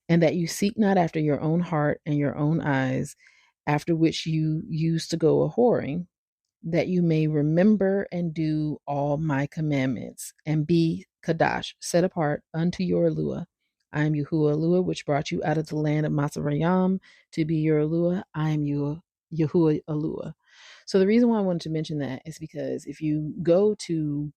And that you seek not after your own heart and your own eyes, after which you used to go a whoring, that you may remember and do all my commandments, and be Kadash, set apart unto your Yahuah. I am Yahuah, which brought you out of the land of Masarayam to be your Yahuah. I am Yahuah. So the reason why I wanted to mention that is because if you go to,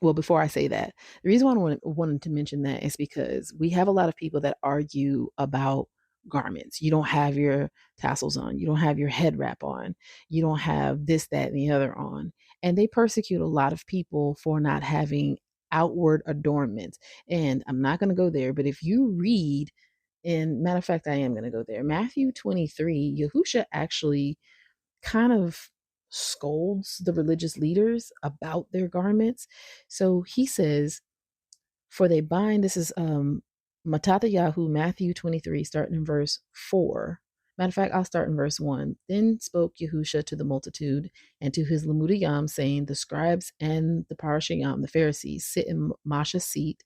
well, before I say that, the reason why I wanted to mention that is because we have a lot of people that argue about garments. You don't have your tassels on, you don't have your head wrap on, you don't have this, that, and the other on. And they persecute a lot of people for not having outward adornment. And I'm not going to go there, but if you read, and matter of fact, I am going to go there, Matthew 23, Yahusha actually kind of scolds the religious leaders about their garments. So he says, for they bind, this is Matata Yahu, Matthew 23, starting in verse 4. Matter of fact, I'll start in verse 1. Then spoke Yahusha to the multitude and to his Lamudiyam, saying, the scribes and the Parashayam, the Pharisees, sit in Masha's seat.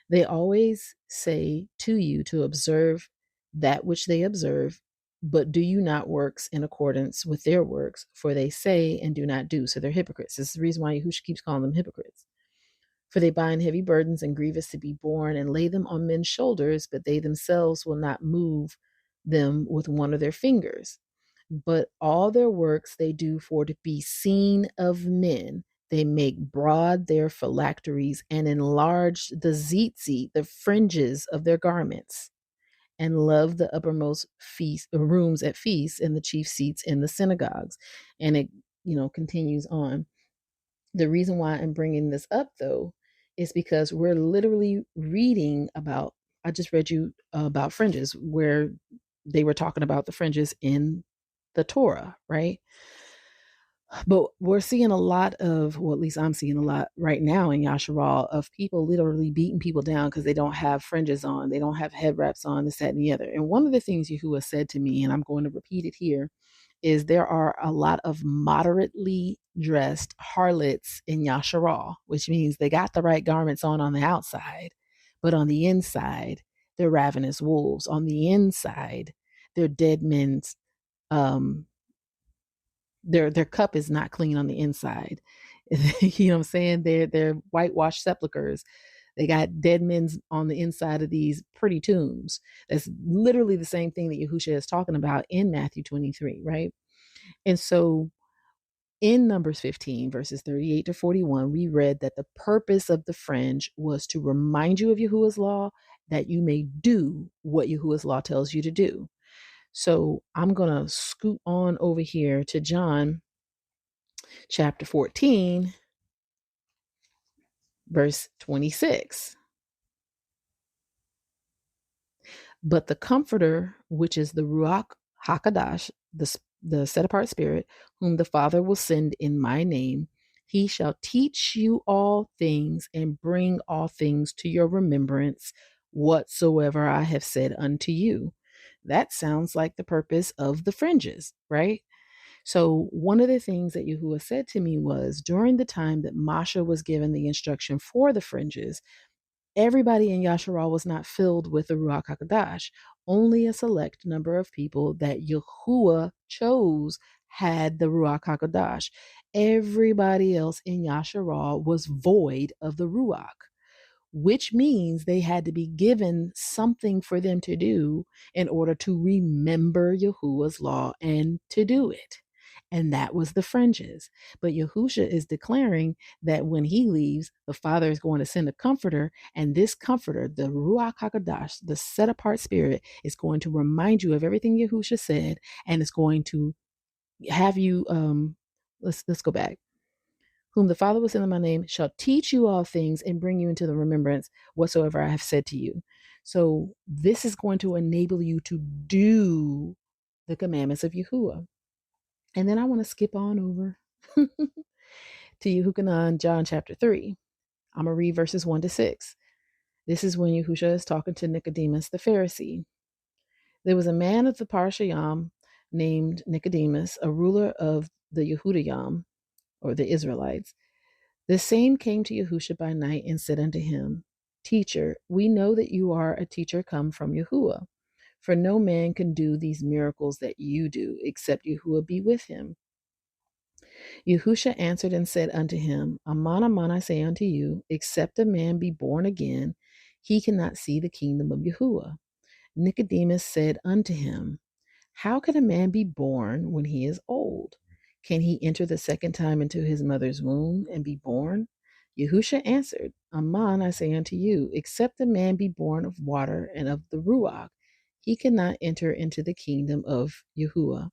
They always say to you to observe that which they observe, but do you not works in accordance with their works? For they say and do not do. So they're hypocrites. This is the reason why Yahushua keeps calling them hypocrites. For they bind heavy burdens and grievous to be borne, and lay them on men's shoulders, but they themselves will not move them with one of their fingers. But all their works they do for to be seen of men. They make broad their phylacteries and enlarge the tzitzit, the fringes of their garments, and love the uppermost rooms at feasts and the chief seats in the synagogues. And it, continues on. The reason why I'm bringing this up, though, is because we're literally reading about, I just read you about fringes, where they were talking about the fringes in the Torah, right? But we're seeing a lot of, well, at least I'm seeing a lot right now in Yasharal, of people literally beating people down because they don't have fringes on, they don't have head wraps on, this, that, and the other. And one of the things Yahuwah said to me, and I'm going to repeat it here, is there are a lot of moderately dressed harlots in Yasharal, which means they got the right garments on the outside, but on the inside, they're ravenous wolves. On the inside, they're dead men's their cup is not clean on the inside. You know what I'm saying? They're whitewashed sepulchers. They got dead men's on the inside of these pretty tombs. That's literally the same thing that Yahushua is talking about in Matthew 23, right? And so In Numbers 15, verses 38 to 41, we read that the purpose of the fringe was to remind you of Yahuwah's law, that you may do what Yahuwah's law tells you to do. So I'm going to scoot on over here to John chapter 14, verse 26. But the Comforter, which is the Ruach HaKodesh, the set apart Spirit, whom the Father will send in my name, he shall teach you all things and bring all things to your remembrance, whatsoever I have said unto you. That sounds like the purpose of the fringes, right? So one of the things that Yahuwah said to me was, during the time that Masha was given the instruction for the fringes, everybody in Yasharal was not filled with the Ruach HaKodesh. Only a select number of people that Yahuwah chose had the Ruach HaKodesh. Everybody else in Yasharal was void of the Ruach, which means they had to be given something for them to do in order to remember Yahuwah's law and to do it. And that was the fringes. But Yahusha is declaring that when he leaves, the Father is going to send a comforter, and this comforter, the Ruach HaKodesh, the set apart spirit, is going to remind you of everything Yahusha said, and it's going to have you let's go back. Whom the Father will send in my name shall teach you all things and bring you into the remembrance whatsoever I have said to you. So this is going to enable you to do the commandments of Yahuwah. And then I want to skip on over to Yehukanan, John chapter 3. I'm going to read verses 1 to 6. This is when Yahusha is talking to Nicodemus the Pharisee. There was a man of the Parashayam named Nicodemus, a ruler of the Yehudayam, or the Israelites. The same came to Yahusha by night and said unto him, Teacher, we know that you are a teacher come from Yahuwah, for no man can do these miracles that you do, except Yahuwah be with him. Yahusha answered and said unto him, Aman, aman, I say unto you, except a man be born again, he cannot see the kingdom of Yahuwah. Nicodemus said unto him, How can a man be born when he is old? Can he enter the second time into his mother's womb and be born? Yahusha answered, Aman, I say unto you, except a man be born of water and of the Ruach, he cannot enter into the kingdom of Yahuwah.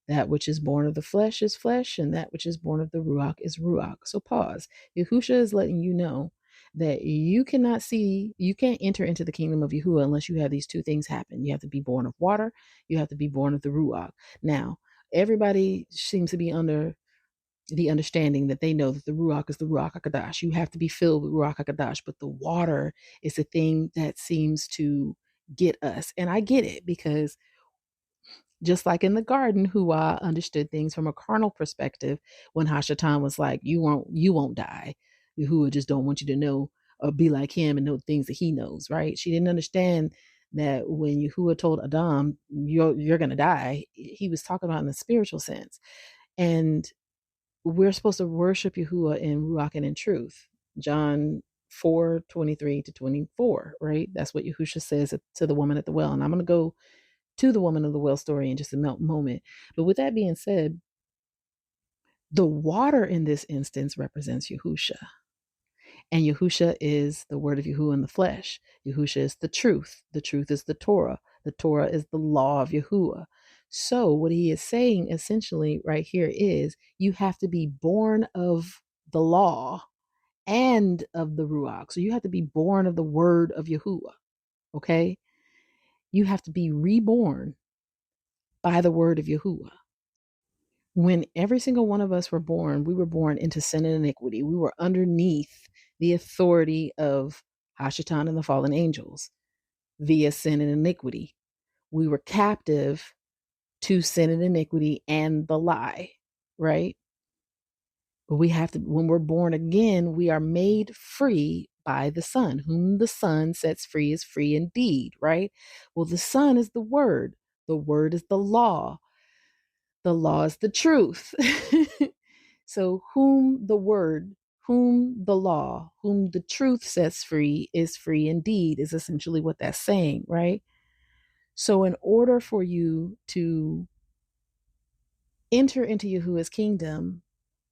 That which is born of the flesh is flesh, and that which is born of the Ruach is Ruach. So pause. Yahusha is letting you know that you can't enter into the kingdom of Yahuwah unless you have these two things happen. You have to be born of water, you have to be born of the Ruach. Now, everybody seems to be under the understanding that they know that the Ruach is the Ruach HaKodesh. You have to be filled with Ruach HaKodesh, but the water is the thing that seems to get us. And I get it, because just like in the garden, Hua understood things from a carnal perspective when Hashatan was like, you won't die. Yahuwah just don't want you to know or be like him and know things that he knows, right? She didn't understand that when Yahuwah told Adam, you're going to die, he was talking about in the spiritual sense. And we're supposed to worship Yahuwah in Ruach and in truth. John 4:23 to 24, right? That's what Yahusha says to the woman at the well. And I'm going to go to the woman of the well story in just a moment. But with that being said, the water in this instance represents Yahusha. And Yahusha is the word of Yahuwah in the flesh. Yahusha is the truth. The truth is the Torah. The Torah is the law of Yahuwah. So what he is saying essentially right here is you have to be born of the law and of the Ruach. So you have to be born of the word of Yahuwah. Okay? You have to be reborn by the word of Yahuwah. When every single one of us were born, we were born into sin and iniquity. We were underneath the authority of Hashatan and the fallen angels via sin and iniquity. We were captive to sin and iniquity and the lie, right? But we have to, when we're born again, we are made free by the Son. Whom the Son sets free is free indeed, right? Well, the Son is the Word. The Word is the law. The law is the truth. So whom the word, whom the law, whom the truth sets free is free indeed, is essentially what that's saying, right? So in order for you to enter into Yahuwah's kingdom,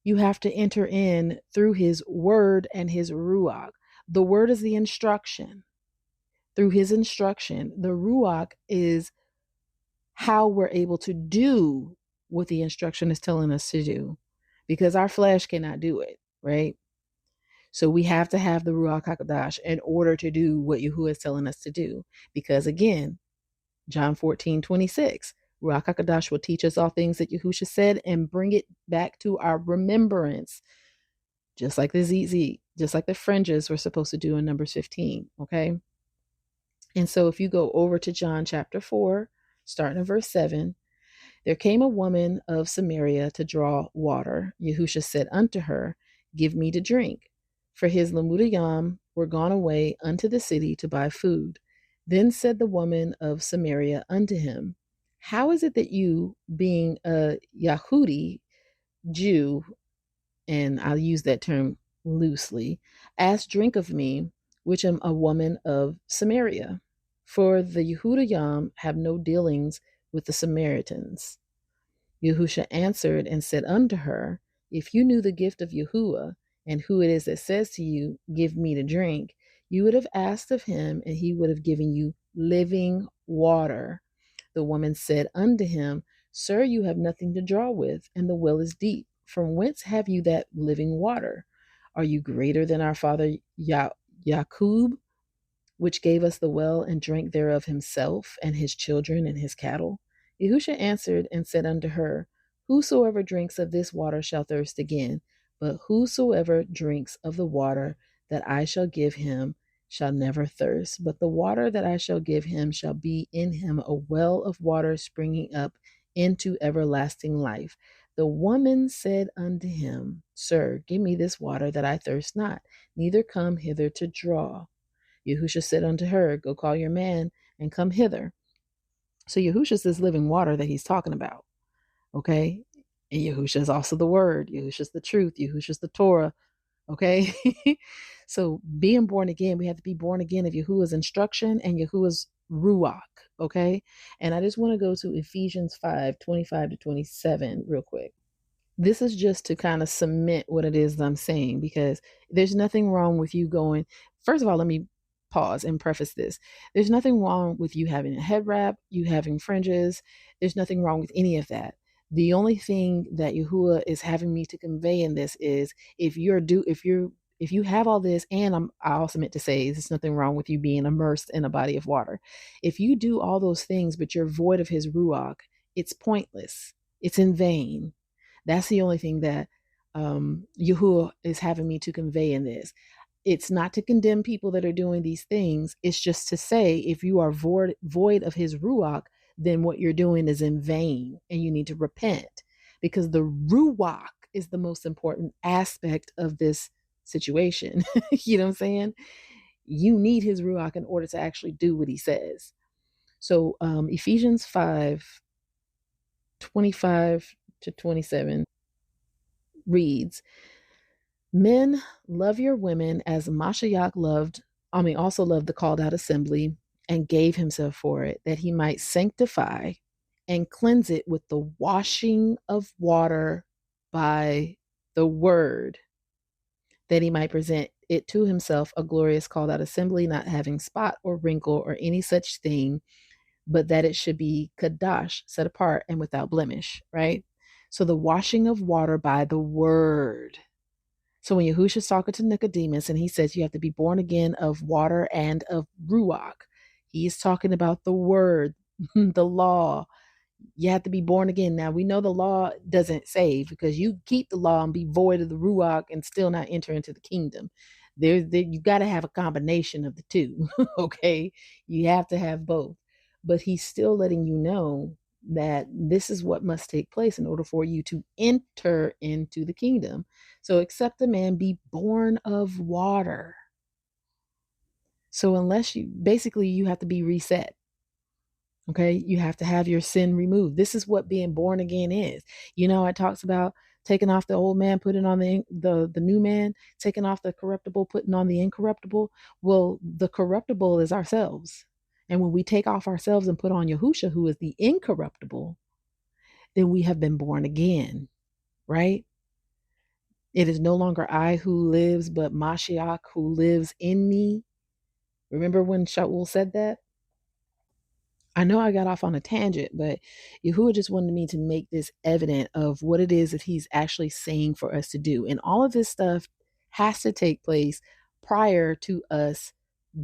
You have to enter in through his word and his ruach. The word is the instruction. Through his instruction, the ruach is how we're able to do what the instruction is telling us to do, because our flesh cannot do it, right? So we have to have the Ruach HaKodesh in order to do what Yahuah is telling us to do. Because again, John 14:26, Ruach HaKodesh will teach us all things that Yahushua said and bring it back to our remembrance, just like the ZZ, just like the fringes were supposed to do in Numbers 15, okay? And so if you go over to John chapter 4, starting in verse 7, there came a woman of Samaria to draw water. Yahushua said unto her, Give me to drink. For his Lamudayam were gone away unto the city to buy food. Then said the woman of Samaria unto him, How is it that you, being a Yahudi Jew, and I'll use that term loosely, ask drink of me, which am a woman of Samaria? For the Yehudayam have no dealings with the Samaritans. Yahushua answered and said unto her, If you knew the gift of Yahuwah, and who it is that says to you, Give me to drink, you would have asked of him, and he would have given you living water. The woman said unto him, Sir, you have nothing to draw with, and the well is deep. From whence have you that living water? Are you greater than our father Jacob, which gave us the well and drank thereof himself, and his children, and his cattle? Yahushua answered and said unto her, Whosoever drinks of this water shall thirst again, but whosoever drinks of the water that I shall give him shall never thirst. But the water that I shall give him shall be in him a well of water springing up into everlasting life. The woman said unto him, Sir, give me this water that I thirst not, neither come hither to draw. Yahushua said unto her, Go call your man and come hither. So Yahushua is this living water that he's talking about, okay? And Yahushua is also the word. Yahushua is the truth. Yahushua is the Torah, okay? So being born again, we have to be born again of Yahuwah's instruction and Yahuwah's ruach, okay? And I just want to go to Ephesians 5:25-27 real quick. This is just to kind of cement what it is that I'm saying, because there's nothing wrong with you going. First of all, let me pause and preface this. There's nothing wrong with you having a head wrap, you having fringes. There's nothing wrong with any of that. The only thing that Yahuwah is having me to convey in this is if you have all this, and I also meant to say there's nothing wrong with you being immersed in a body of water. If you do all those things, but you're void of his ruach, it's pointless. It's in vain. That's the only thing that Yahuwah is having me to convey in this. It's not to condemn people that are doing these things. It's just to say, if you are void of his ruach, then what you're doing is in vain and you need to repent, because the ruach is the most important aspect of this situation. You know what I'm saying? You need his ruach in order to actually do what he says. So Ephesians 5:25-27 reads, Men, love your women as Mashiach also loved the called out assembly and gave himself for it, that he might sanctify and cleanse it with the washing of water by the word, that he might present it to himself a glorious called out assembly, not having spot or wrinkle or any such thing, but that it should be kadash, set apart and without blemish, right? So the washing of water by the word. So when Yahushua's talking to Nicodemus and he says you have to be born again of water and of ruach, he's talking about the word, the law. You have to be born again. Now we know the law doesn't save, because you keep the law and be void of the ruach and still not enter into the kingdom. You got to have a combination of the two. Okay, you have to have both. But he's still letting you know that this is what must take place in order for you to enter into the kingdom. So except a man be born of water. So unless you have to be reset. Okay, you have to have your sin removed. This is what being born again is. You know, it talks about taking off the old man, putting on the new man, taking off the corruptible, putting on the incorruptible. Well, the corruptible is ourselves. And when we take off ourselves and put on Yahushua, who is the incorruptible, then we have been born again, right? It is no longer I who lives, but Mashiach who lives in me. Remember when Shaul said that? I know I got off on a tangent, but Yahuwah just wanted me to make this evident of what it is that he's actually saying for us to do. And all of this stuff has to take place prior to us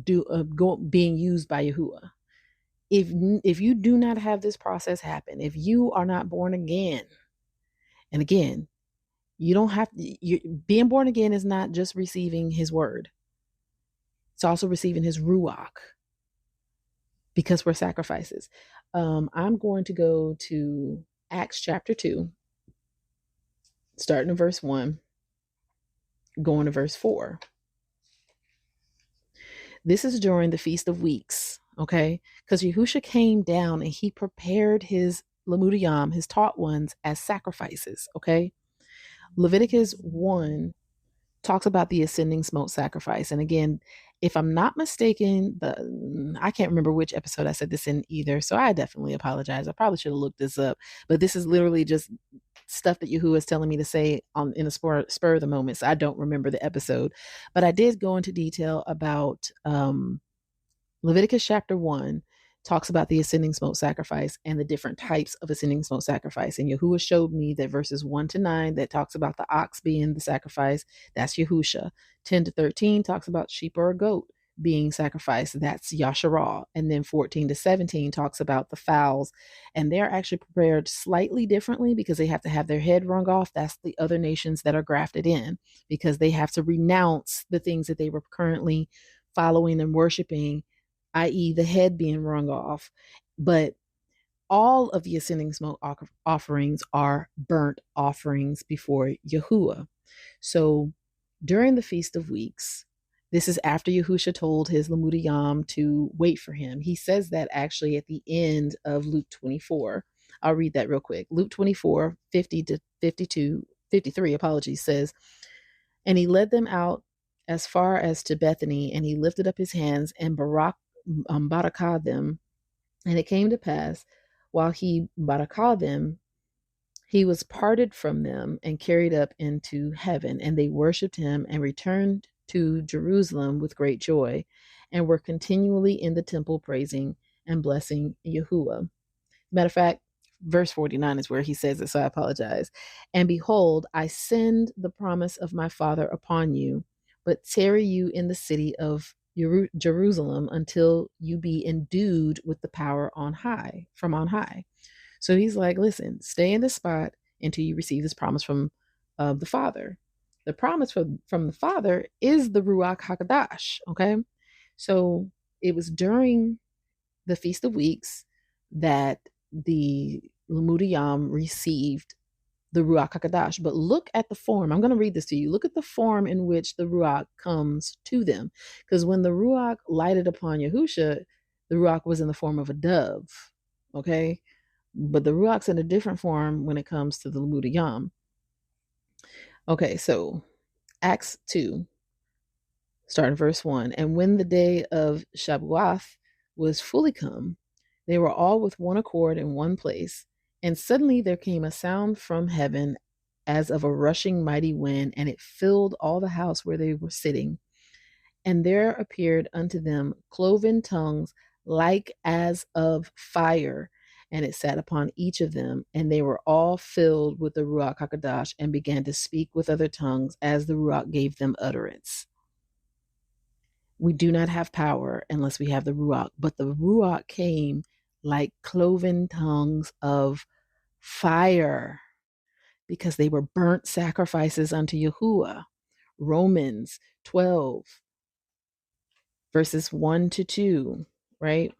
being used by Yahuwah. If you do not have this process happen, if you are not born again, and again, you don't have being born again is not just receiving his word. It's also receiving his ruach, because we're sacrifices. I'm going to go to Acts chapter 2, starting in verse 1, going to verse 4. This is during the Feast of Weeks, okay? Because Yahusha came down and he prepared his Lamudiyam, his taught ones, as sacrifices, okay? Leviticus 1 talks about the ascending smoke sacrifice. And again, if I'm not mistaken, I can't remember which episode I said this in either, so I definitely apologize. I probably should have looked this up, but this is literally just stuff that Yahuwah is telling me to say in a spur of the moment. So I don't remember the episode, but I did go into detail about Leviticus chapter 1 talks about the ascending smoke sacrifice and the different types of ascending smoke sacrifice. And Yahuwah showed me that verses 1 to 9 that talks about the ox being the sacrifice, that's Yahusha. 10 to 13 talks about sheep or a goat being sacrificed, that's Yasharah. And then 14 to 17 talks about the fowls, and they're actually prepared slightly differently because they have to have their head wrung off. That's the other nations that are grafted in, because they have to renounce the things that they were currently following and worshiping, i.e., the head being wrung off. But all of the ascending smoke offerings are burnt offerings before Yahuwah. So during the Feast of Weeks, this is after Yahusha told his Lamudiyam to wait for him. He says that actually at the end of Luke 24. I'll read that real quick. Luke 24, 50 to 52, 53, apologies, says, and he led them out as far as to Bethany, and he lifted up his hands and barakah them. And it came to pass, while he barakah them, he was parted from them and carried up into heaven. And they worshipped him and returned to Jerusalem with great joy, and were continually in the temple praising and blessing Yahuwah. Matter of fact, verse 49 is where he says it, so I apologize. And behold, I send the promise of my Father upon you, but tarry you in the city of Jerusalem until you be endued with the power on high, from on high. So he's like, listen, stay in this spot until you receive this promise from the Father. The promise from the Father is the Ruach HaKodesh, okay? So it was during the Feast of Weeks that the Lamudiyam received the Ruach HaKodesh. But look at the form. I'm going to read this to you. Look at the form in which the Ruach comes to them. Because when the Ruach lighted upon Yahusha, the Ruach was in the form of a dove. Okay? But the Ruach's in a different form when it comes to the Lamudiyam. Okay, so Acts 2, starting verse 1. And when the day of Shabuath was fully come, they were all with one accord in one place. And suddenly there came a sound from heaven as of a rushing mighty wind, and it filled all the house where they were sitting. And there appeared unto them cloven tongues like as of fire, and it sat upon each of them. And they were all filled with the Ruach HaKodesh, and began to speak with other tongues as the Ruach gave them utterance. We do not have power unless we have the Ruach, but the Ruach came like cloven tongues of fire, because they were burnt sacrifices unto Yahuwah. Romans 12, verses 1 to 2, right?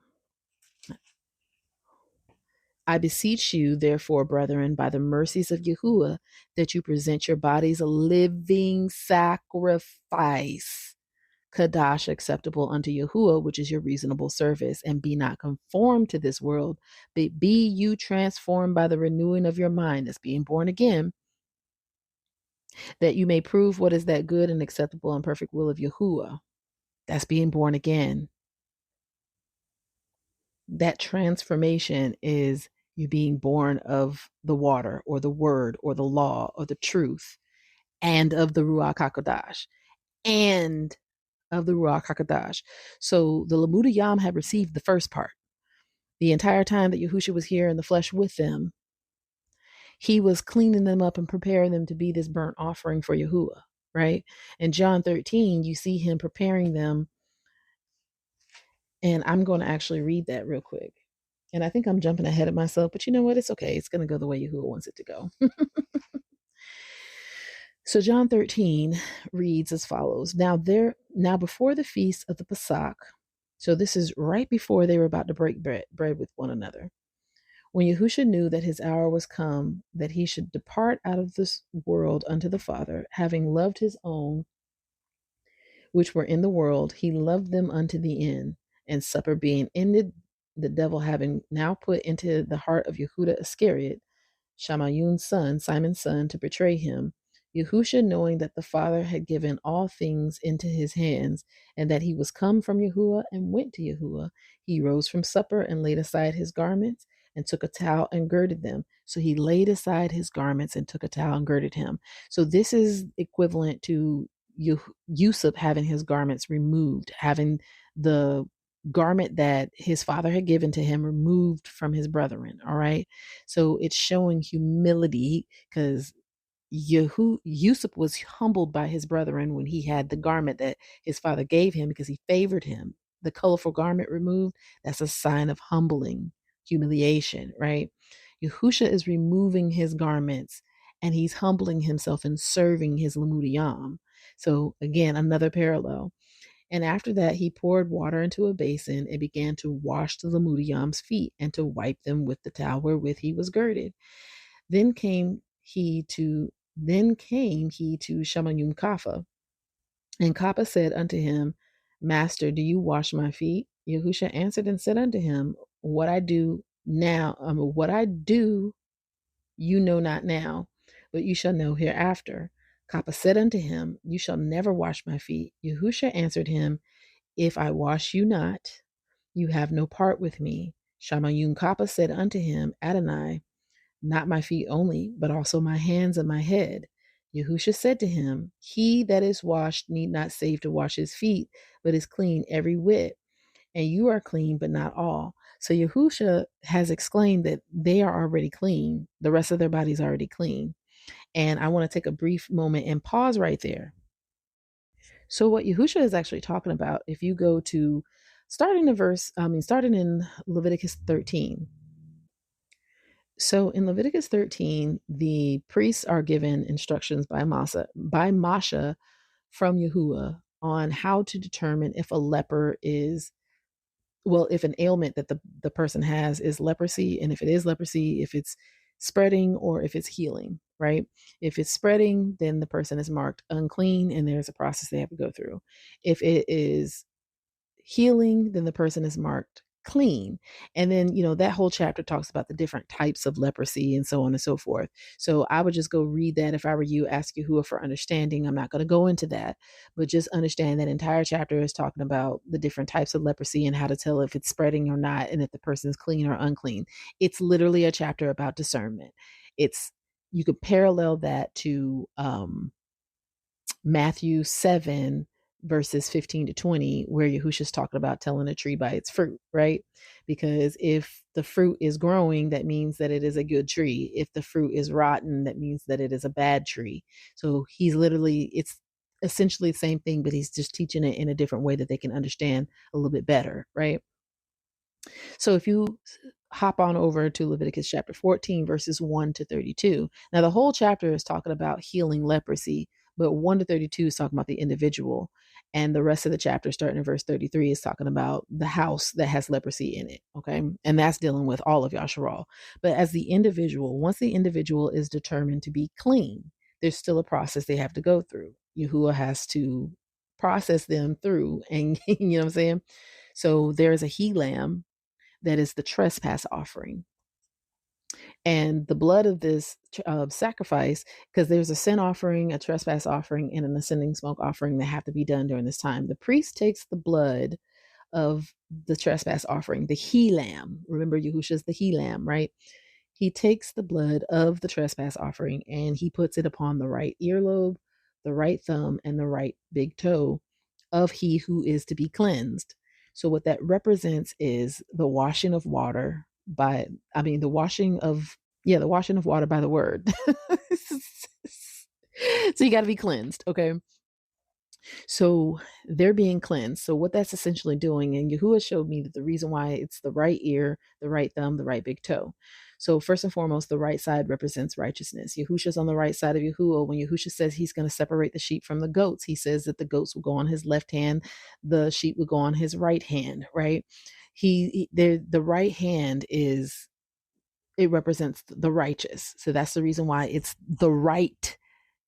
I beseech you, therefore, brethren, by the mercies of Yahuwah, that you present your bodies a living sacrifice, Kadash, acceptable unto Yahuwah, which is your reasonable service. And be not conformed to this world, but be you transformed by the renewing of your mind, that's being born again, that you may prove what is that good and acceptable and perfect will of Yahuwah. That's being born again. That transformation is you being born of the water or the word or the law or the truth. and of the Ruach HaKodesh, and of the Ruach HaKodesh. So the Lamud Yam had received the first part. The entire time that Yahushua was here in the flesh with them, he was cleaning them up and preparing them to be this burnt offering for Yahuwah, right? In John 13, you see him preparing them. And I'm going to actually read that real quick. And I think I'm jumping ahead of myself, but you know what? It's okay. It's going to go the way Yahuwah wants it to go. So John 13 reads as follows. Now before the feast of the Pesach, so this is right before they were about to break bread with one another. When Yahushua knew that his hour was come, that he should depart out of this world unto the Father, having loved his own which were in the world, he loved them unto the end. And supper being ended, the devil having now put into the heart of Yehuda Iscariot, Shamayun's son, Simon's son, to betray him, Yahusha, knowing that the Father had given all things into his hands, and that he was come from Yahuwah and went to Yahuwah, he rose from supper and laid aside his garments and took a towel and girded them. So he laid aside his garments and took a towel and girded him. So this is equivalent to Yusuf having his garments removed, having the garment that his father had given to him removed from his brethren. All right. So it's showing humility, because Yusuf was humbled by his brethren when he had the garment that his father gave him because he favored him. The colorful garment removed, that's a sign of humbling, humiliation, right? Yahusha is removing his garments and he's humbling himself and serving his Lamudiyam. So again, another parallel. And after that, he poured water into a basin and began to wash the Lamudiyam's feet and to wipe them with the towel wherewith he was girded. Then came he to Shamayum Kapha, and Kappa said unto him, Master, do you wash my feet? Yahusha answered and said unto him, what I do, you know not now, but you shall know hereafter. Kappa said unto him, you shall never wash my feet. Yahusha answered him, if I wash you not, you have no part with me. Shamayun Kappa said unto him, Adonai, not my feet only, but also my hands and my head. Yahusha said to him, he that is washed need not save to wash his feet, but is clean every whit. And you are clean, but not all. So Yahusha has explained that they are already clean. The rest of their body is already clean. And I want to take a brief moment and pause right there. So what Yahusha is actually talking about, if you go to starting in Leviticus 13. So in Leviticus 13, the priests are given instructions by Masha from Yahuwah on how to determine if a leper is, if an ailment that the person has is leprosy, and if it is leprosy, if it's spreading or if it's healing, right? If it's spreading, then the person is marked unclean and there's a process they have to go through. If it is healing, then the person is marked clean. And then, that whole chapter talks about the different types of leprosy and so on and so forth. So I would just go read that if I were you, ask Yahuwah for understanding. I'm not going to go into that, but just understand that entire chapter is talking about the different types of leprosy and how to tell if it's spreading or not, and if the person is clean or unclean. It's literally a chapter about discernment. You could parallel that to Matthew 7 verses 15 to 20, where Yahusha's talking about telling a tree by its fruit, right? Because if the fruit is growing, that means that it is a good tree. If the fruit is rotten, that means that it is a bad tree. So it's essentially the same thing, but he's just teaching it in a different way that they can understand a little bit better, right? So if you hop on over to Leviticus chapter 14, verses 1 to 32. Now, the whole chapter is talking about healing leprosy, but 1 to 32 is talking about the individual. And the rest of the chapter, starting in verse 33, is talking about the house that has leprosy in it. Okay. And that's dealing with all of Yasharal. But as the individual, once the individual is determined to be clean, there's still a process they have to go through. Yahuwah has to process them through. And you know what I'm saying? So there is a he lamb that is the trespass offering. And the blood of this sacrifice, because there's a sin offering, a trespass offering, and an ascending smoke offering that have to be done during this time. The priest takes the blood of the trespass offering, the he lamb. Remember, Yahusha's the he lamb, right? He takes the blood of the trespass offering and he puts it upon the right earlobe, the right thumb, and the right big toe of he who is to be cleansed. So what that represents is the washing of water by, I mean, the washing of, yeah, the washing of water by the word. So you got to be cleansed, okay? So they're being cleansed. So what that's essentially doing, and Yahuwah showed me that the reason why it's the right ear, the right thumb, the right big toe. So first and foremost, the right side represents righteousness. Yahusha's on the right side of Yahuwah. When Yahusha says he's going to separate the sheep from the goats, he says that the goats will go on his left hand, the sheep will go on his right hand, right? The right hand is, it represents the righteous. So that's the reason why it's the right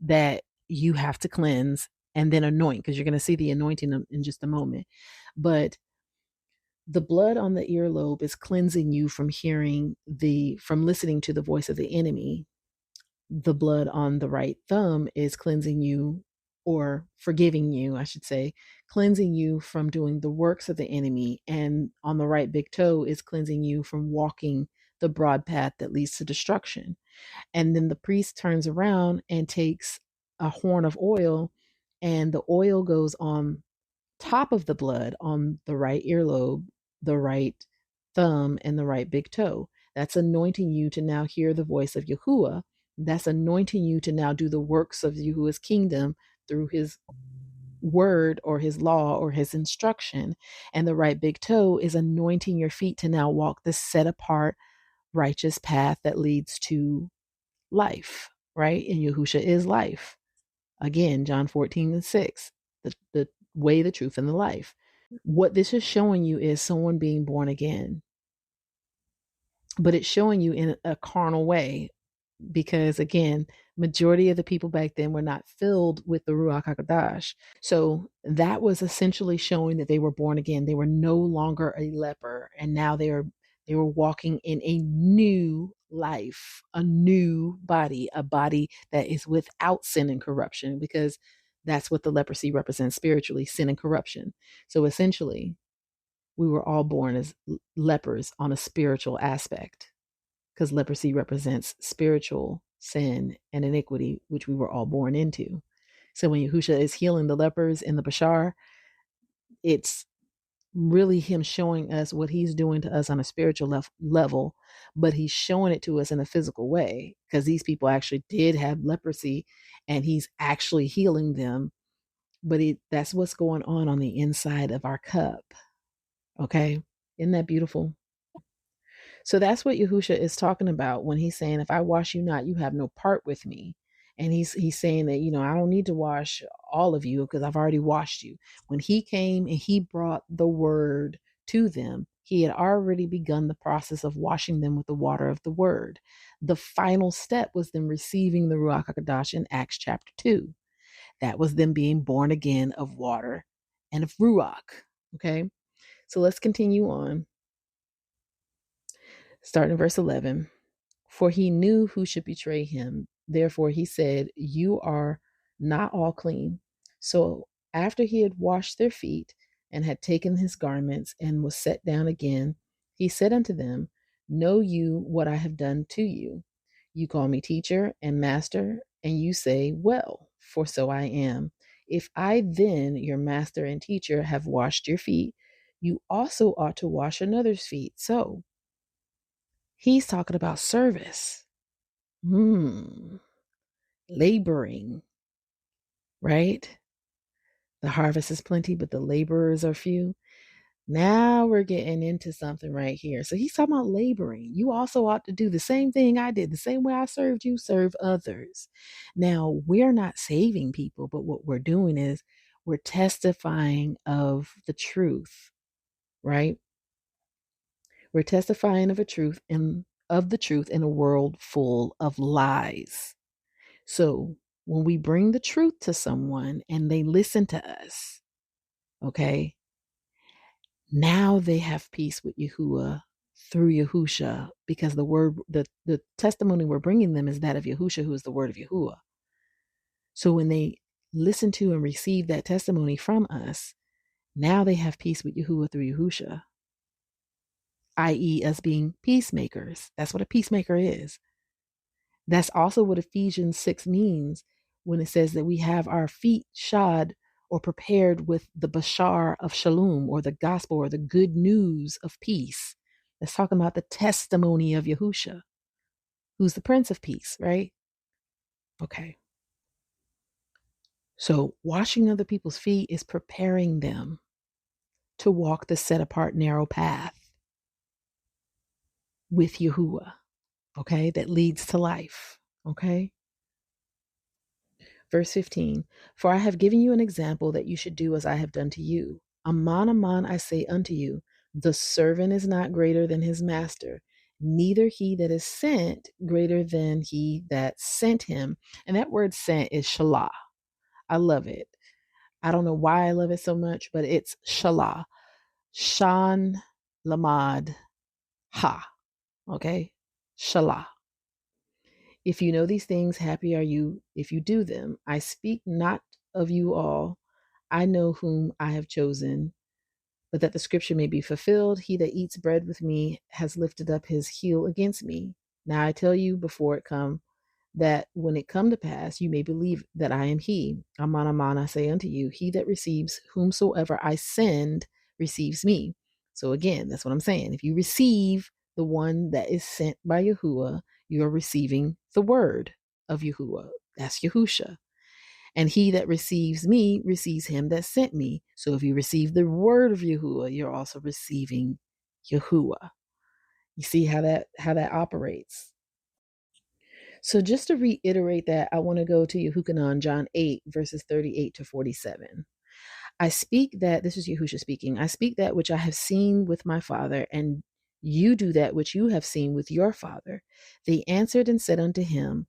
that you have to cleanse and then anoint, because you're going to see the anointing in just a moment. But the blood on the earlobe is cleansing you from from listening to the voice of the enemy. The blood on the right thumb is cleansing you, or forgiving you, I should say, cleansing you from doing the works of the enemy. And on the right big toe is cleansing you from walking the broad path that leads to destruction. And then the priest turns around and takes a horn of oil, and the oil goes on top of the blood on the right earlobe, the right thumb, and the right big toe. That's anointing you to now hear the voice of Yahuwah. That's anointing you to now do the works of Yahuwah's kingdom through his word or his law or his instruction. And the right big toe is anointing your feet to now walk the set apart righteous path that leads to life, right? And Yahusha is life. Again, John 14:6, the way, the truth, and the life. What this is showing you is someone being born again, but it's showing you in a carnal way, because again, majority of the people back then were not filled with the Ruach HaKodesh. So that was essentially showing that they were born again. They were no longer a leper, and now they were walking in a new life, a new body, a body that is without sin and corruption, because that's what the leprosy represents spiritually, sin and corruption. So essentially, we were all born as lepers on a spiritual aspect, because leprosy represents spiritual sin and iniquity, which we were all born into. So when Yahusha is healing the lepers in the Bashar, it's really him showing us what he's doing to us on a spiritual level, but he's showing it to us in a physical way, because these people actually did have leprosy and he's actually healing them. But that's what's going on the inside of our cup. Okay. Isn't that beautiful? So that's what Yahusha is talking about when he's saying, if I wash you not, you have no part with me. And he's saying that, I don't need to wash all of you because I've already washed you. When he came and he brought the word to them, he had already begun the process of washing them with the water of the word. The final step was them receiving the Ruach HaKodesh in Acts chapter 2. That was them being born again of water and of Ruach. Okay, so let's continue on. Starting in verse 11. For he knew who should betray him. Therefore he said, you are not all clean. So after he had washed their feet and had taken his garments and was set down again, he said unto them, know you what I have done to you? You call me teacher and master, and you say, well, for so I am. If I then, your master and teacher, have washed your feet, you also ought to wash another's feet. So he's talking about service. Laboring, right? The harvest is plenty, but the laborers are few. Now we're getting into something right here. So he's talking about laboring. You also ought to do the same thing I did. The same way I served you, serve others. Now, we're not saving people, but what we're doing is we're testifying of the truth, right? We're testifying of the truth in a world full of lies. So when we bring the truth to someone and they listen to us, okay, now they have peace with Yahuwah through Yahusha, because the testimony we're bringing them is that of Yahusha, who is the word of Yahuwah. So when they listen to and receive that testimony from us, now they have peace with Yahuwah through Yahusha, i.e., us being peacemakers. That's what a peacemaker is. That's also what Ephesians 6 means. when it says that we have our feet shod or prepared with the bashar of shalom, or the gospel, or the good news of peace. That's talking about the testimony of Yahusha, who's the Prince of Peace, right? Okay. So washing other people's feet is preparing them to walk the set apart narrow path with Yahuah, okay, that leads to life, okay? Verse 15, for I have given you an example that you should do as I have done to you. Aman, I say unto you, the servant is not greater than his master, neither he that is sent greater than he that sent him. And that word sent is shalah. I love it. I don't know why I love it so much, but it's shalah. Shan lamad ha. Okay? Shalah. If you know these things, happy are you if you do them. I speak not of you all. I know whom I have chosen, but that the scripture may be fulfilled. He that eats bread with me has lifted up his heel against me. Now I tell you before it come, that when it come to pass, you may believe that I am he. Aman, I say unto you, he that receives whomsoever I send receives me. So again, that's what I'm saying. If you receive the one that is sent by Yahuah, you are receiving the word of Yahuah. That's Yahusha. And he that receives me receives him that sent me. So if you receive the word of Yahuah, you're also receiving Yahuah. You see how that operates. So just to reiterate that, I want to go to Yehukanan, John 8, verses 38 to 47. I speak that, this is Yahusha speaking, I speak that which I have seen with my father, and you do that which you have seen with your father. They answered and said unto him,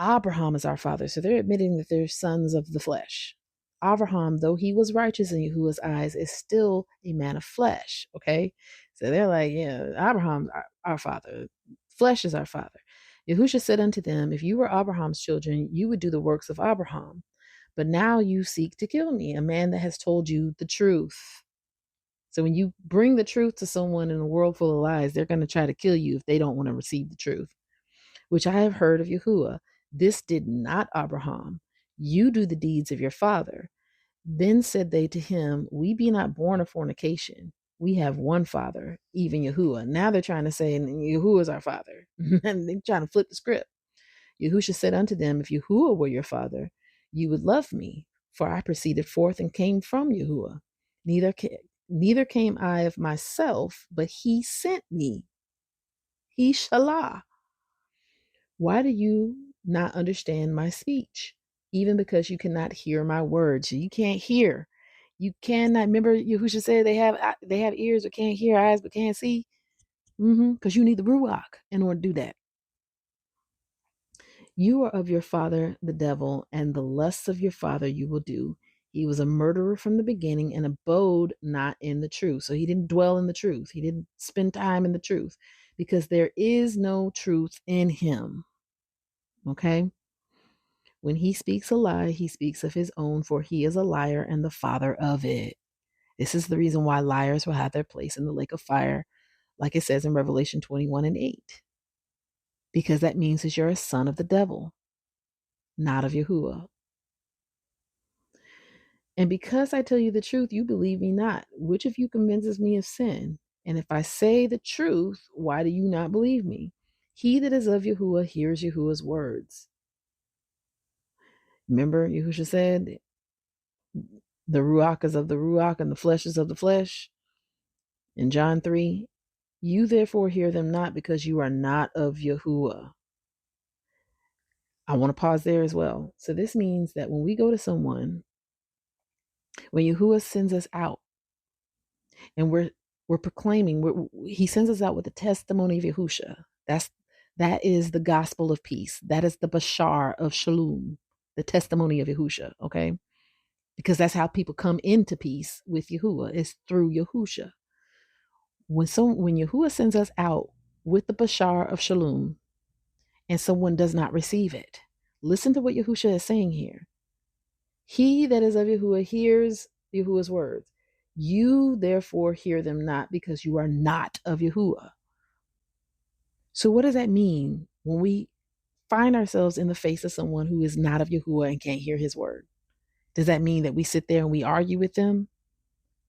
Abraham is our father. So they're admitting that they're sons of the flesh. Abraham, though he was righteous in Yahuwah's eyes, is still a man of flesh. Okay. So they're like, yeah, Abraham's our father. Flesh is our father. Yahusha said unto them, if you were Abraham's children, you would do the works of Abraham. But now you seek to kill me, a man that has told you the truth. So when you bring the truth to someone in a world full of lies, they're going to try to kill you if they don't want to receive the truth, which I have heard of Yahuwah. This did not Abraham. You do the deeds of your father. Then said they to him, we be not born of fornication. We have one father, even Yahuwah. Now they're trying to say Yahuwah is our father. And they're trying to flip the script. Yahusha said unto them, if Yahuwah were your father, you would love me, for I proceeded forth and came from Yahuwah. Neither came I of myself, but he sent me. He shalah. Why do you not understand my speech? Even because you cannot hear my words. You can't hear. You cannot. Remember, Yahusha said they have ears but can't hear, eyes but can't see. Because you need the ruach in order to do that. You are of your father, the devil, and the lusts of your father you will do. He was a murderer from the beginning and abode not in the truth. So he didn't dwell in the truth. He didn't spend time in the truth because there is no truth in him. Okay? When he speaks a lie, he speaks of his own, for he is a liar and the father of it. This is the reason why liars will have their place in the lake of fire, like it says in Revelation 21 and 8. Because that means that you're a son of the devil, not of Yahuwah. And because I tell you the truth, you believe me not. Which of you convinces me of sin? And if I say the truth, why do you not believe me? He that is of Yahuwah hears Yahuwah's words. Remember, Yahusha said, the Ruach is of the Ruach and the flesh is of the flesh. In John 3, you therefore hear them not because you are not of Yahuwah. I want to pause there as well. So this means that when we go to someone, when Yahuwah sends us out, and we're proclaiming, he sends us out with the testimony of Yahusha. That is the gospel of peace. That is the bashar of shalom, the testimony of Yahusha. Okay, because that's how people come into peace with Yahuwah, is through Yahusha. When Yahuwah sends us out with the bashar of shalom, and someone does not receive it, listen to what Yahusha is saying here. He that is of Yahuwah hears Yahuwah's words. You therefore hear them not because you are not of Yahuwah. So what does that mean when we find ourselves in the face of someone who is not of Yahuah and can't hear his word, does that mean that we sit there and we argue with them?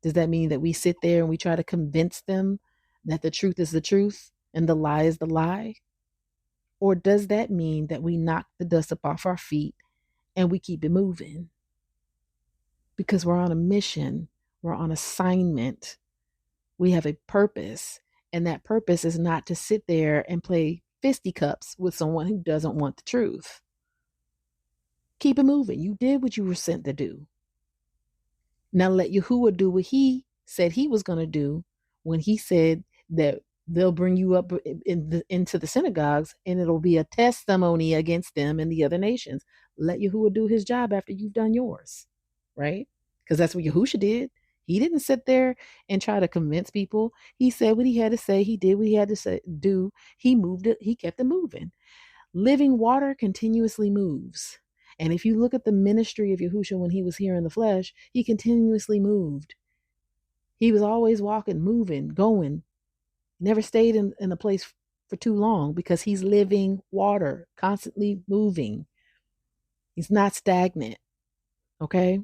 Does that mean that we sit there and we try to convince them that the truth is the truth and the lie is the lie? Or does that mean that we knock the dust up off our feet and we keep it moving? Because we're on a mission, we're on assignment, we have a purpose, and that purpose is not to sit there and play fisticuffs with someone who doesn't want the truth. Keep it moving. You did what you were sent to do. Now let Yahuah do what he said he was going to do when he said that they'll bring you up into the synagogues and it'll be a testimony against them and the other nations. Let Yahuah do his job after you've done yours, right? Because that's what Yahusha did. He didn't sit there and try to convince people. He said what he had to say. He did what he had to do. He moved it. He kept it moving. Living water continuously moves. And if you look at the ministry of Yahushua when he was here in the flesh, he continuously moved. He was always walking, moving, going. Never stayed in a place for too long because he's living water, constantly moving. He's not stagnant. Okay?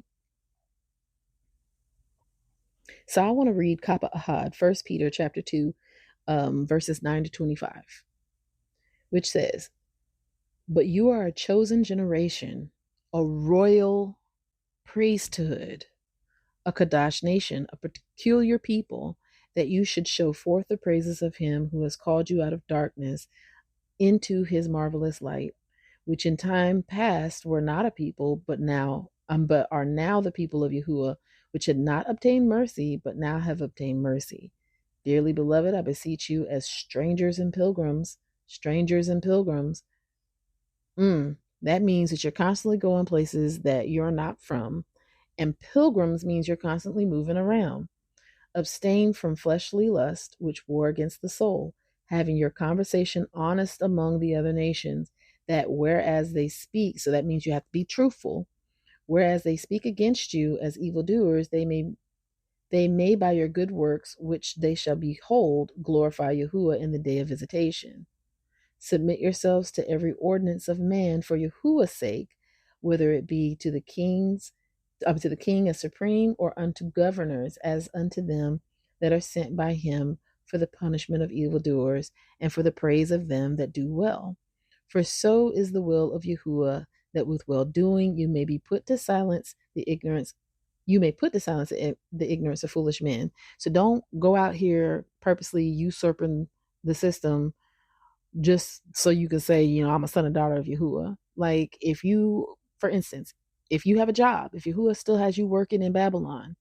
So I want to read Kappa Ahad, 1 Peter chapter 2, verses 9 to 25, which says, "But you are a chosen generation, a royal priesthood, a Kadash nation, a peculiar people, that you should show forth the praises of him who has called you out of darkness into his marvelous light, which in time past were not a people, but are now the people of Yahuah, which had not obtained mercy, but now have obtained mercy. Dearly beloved, I beseech you as strangers and pilgrims. That means that you're constantly going places that you're not from. And pilgrims means you're constantly moving around. Abstain from fleshly lust, which war against the soul, having your conversation honest among the other nations, that whereas they speak, so that means you have to be truthful, whereas they speak against you as evildoers, they may by your good works, which they shall behold, glorify Yahuah in the day of visitation. Submit yourselves to every ordinance of man for Yahuah's sake, whether it be to the king as supreme, or unto governors as unto them that are sent by him for the punishment of evildoers and for the praise of them that do well. For so is the will of Yahuah, that with well doing you may put to silence the ignorance of foolish men." So don't go out here purposely usurping the system just so you can say, I'm a son and daughter of Yahuah. Like for instance, if you have a job, if Yahuah still has you working in Babylon,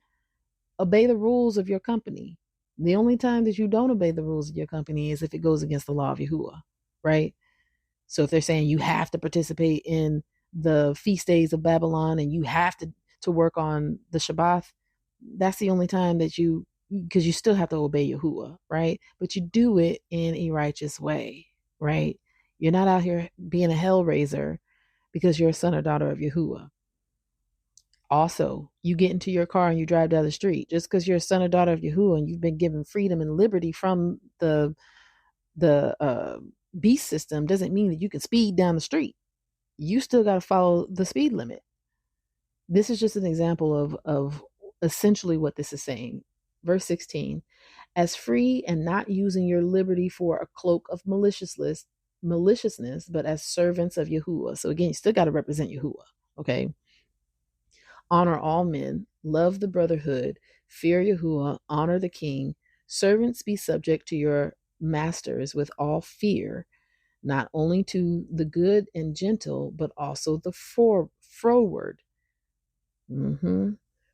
obey the rules of your company. The only time that you don't obey the rules of your company is if it goes against the law of Yahuah, right? So if they're saying you have to participate in the feast days of Babylon and you have to work on the Shabbat, that's the only time that because you still have to obey Yahuah, right? But you do it in a righteous way, right? You're not out here being a hellraiser because you're a son or daughter of Yahuah. Also, you get into your car and you drive down the street. Just because you're a son or daughter of Yahuah and you've been given freedom and liberty from the beast system doesn't mean that you can speed down the street. You still got to follow the speed limit. This is just an example of essentially what this is saying. Verse 16, "As free and not using your liberty for a cloak of maliciousness, but as servants of Yahuah." So again, you still got to represent Yahuah, okay? "Honor all men, love the brotherhood, fear Yahuah, honor the king. Servants, be subject to your masters with all fear, not only to the good and gentle, but also the froward.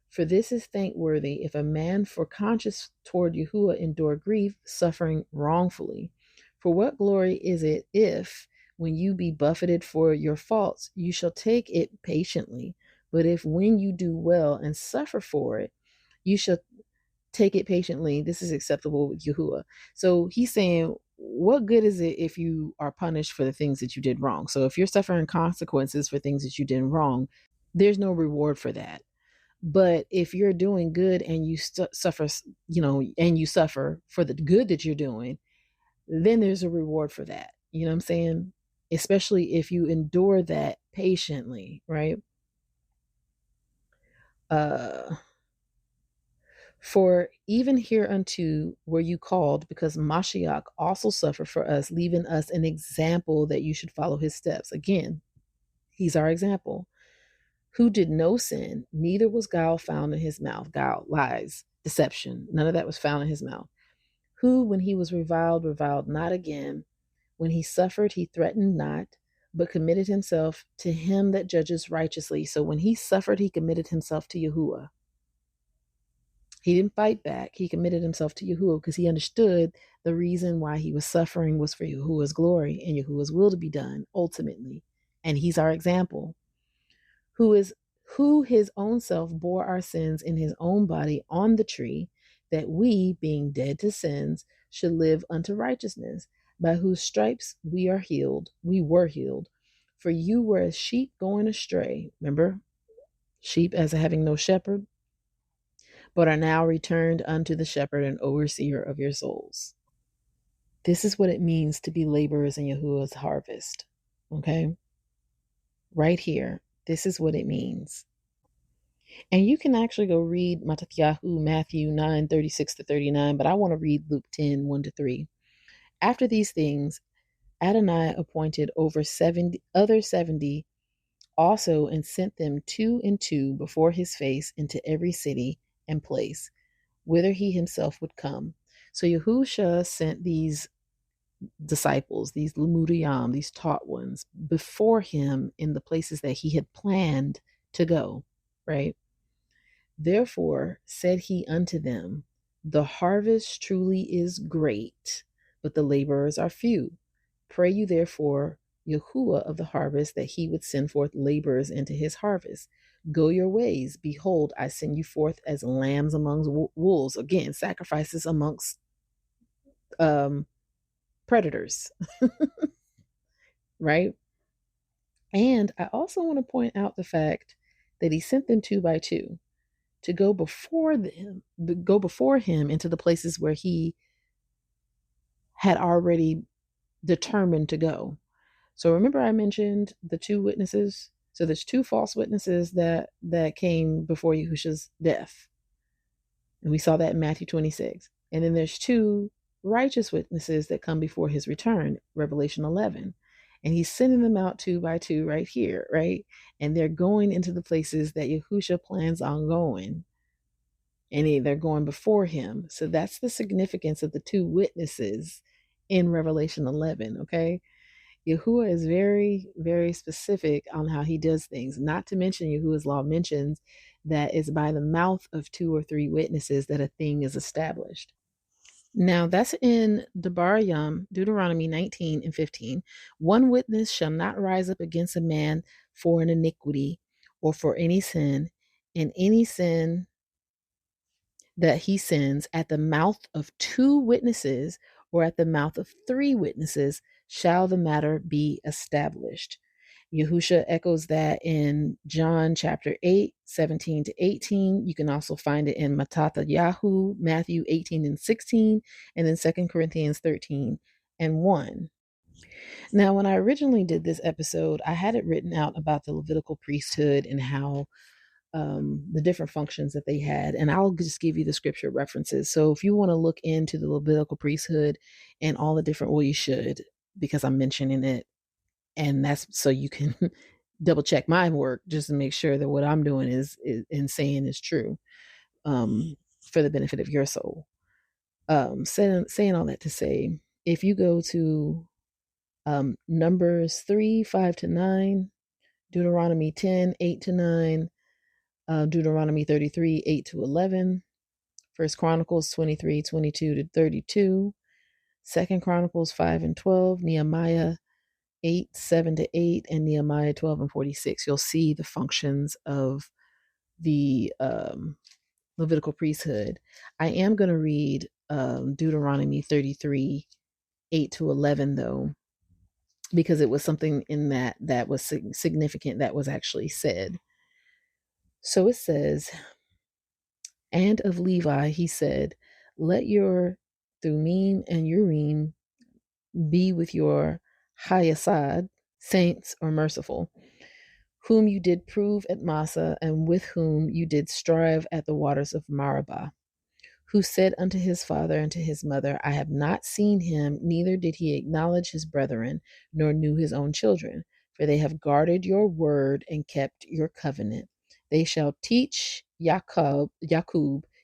For this is thankworthy, if a man for conscience toward Yahuah endure grief, suffering wrongfully. For what glory is it if, when you be buffeted for your faults, you shall take it patiently? But if when you do well and suffer for it, you shall take it patiently, this is acceptable with Yahuah." So he's saying, what good is it if you are punished for the things that you did wrong? So if you're suffering consequences for things that you did wrong, there's no reward for that. But if you're doing good and you suffer, and you suffer for the good that you're doing, then there's a reward for that. You know what I'm saying? especially if you endure that patiently, right? Uh, For even hereunto were you called, because Mashiach also suffered for us, leaving us an example that you should follow his steps. Again, he's our example. Who did no sin, neither was guile found in his mouth. Guile, lies, deception, none of that was found in his mouth. Who, when he was reviled, reviled not again. When he suffered, he threatened not, but committed himself to him that judges righteously. So when he suffered, he committed himself to Yahuah. He didn't fight back. He committed himself to Yahuah because he understood the reason why he was suffering was for Yahuah's glory and Yahuah's will to be done ultimately. And he's our example, who his own self bore our sins in his own body on the tree, that we, being dead to sins, should live unto righteousness, by whose stripes we were healed. For you were as sheep going astray. Remember, sheep as having no shepherd, but are now returned unto the shepherd and overseer of your souls. This is what it means to be laborers in Yahuwah's harvest. Okay? Right here. This is what it means. And you can actually go read Matatyahu, Matthew 9:36-39, but I want to read Luke 10:1-3. After these things, Adonai appointed over 70 also, and sent them 2 and 2 before his face into every city and place whither he himself would come. So Yahusha sent these disciples, these Limudiyam, these taught ones, before him in the places that he had planned to go, right? Therefore said he unto them, the harvest truly is great, but the laborers are few. Pray you therefore Yahuwah of the harvest that he would send forth laborers into his harvest. Go your ways. Behold, I send you forth as lambs amongst wolves. Again, sacrifices amongst predators, right? And I also want to point out the fact that he sent them 2 by 2 to go before him into the places where he had already determined to go. So remember I mentioned the 2 witnesses. So there's 2 false witnesses that came before Yahusha's death. And we saw that in Matthew 26. And then there's 2 righteous witnesses that come before his return, Revelation 11. And he's sending them out 2 by 2 right here, right? And they're going into the places that Yahusha plans on going. And they're going before him. So that's the significance of the 2 witnesses in Revelation 11, okay? Yahuah is very, very specific on how he does things. Not to mention, Yahuah's law mentions that it's by the mouth of 2 or 3 witnesses that a thing is established. Now, that's in Debarayam, Deuteronomy 19:15. One witness shall not rise up against a man for an iniquity or for any sin, and any sin that he sins at the mouth of 2 witnesses or at the mouth of 3 witnesses shall the matter be established. Yahusha echoes that in John chapter 8:17-18. You can also find it in Matatyahu, Matthew 18:16, and in 2 Corinthians 13:1. Now, when I originally did this episode, I had it written out about the Levitical priesthood and how the different functions that they had. And I'll just give you the scripture references. So if you want to look into the Levitical priesthood and all the different, well, you should, because I'm mentioning it. And that's so you can double check my work just to make sure that what I'm doing is and saying is true, for the benefit of your soul. Saying all that to say, if you go to Numbers 3:5-9, Deuteronomy 10:8-9, Deuteronomy 33:8-11, First Chronicles 23:22-32, Second Chronicles 5:12, Nehemiah 8:7-8, and Nehemiah 12:46. You'll see the functions of the Levitical priesthood. I am going to read Deuteronomy 33:8-11 though, because it was something in that was significant that was actually said. So it says, and of Levi he said, let your Thummim and Urim be with your Hayasad, saints or merciful, whom you did prove at Massa, and with whom you did strive at the waters of Marabah, who said unto his father and to his mother, I have not seen him, neither did he acknowledge his brethren, nor knew his own children, for they have guarded your word and kept your covenant. They shall teach Yakub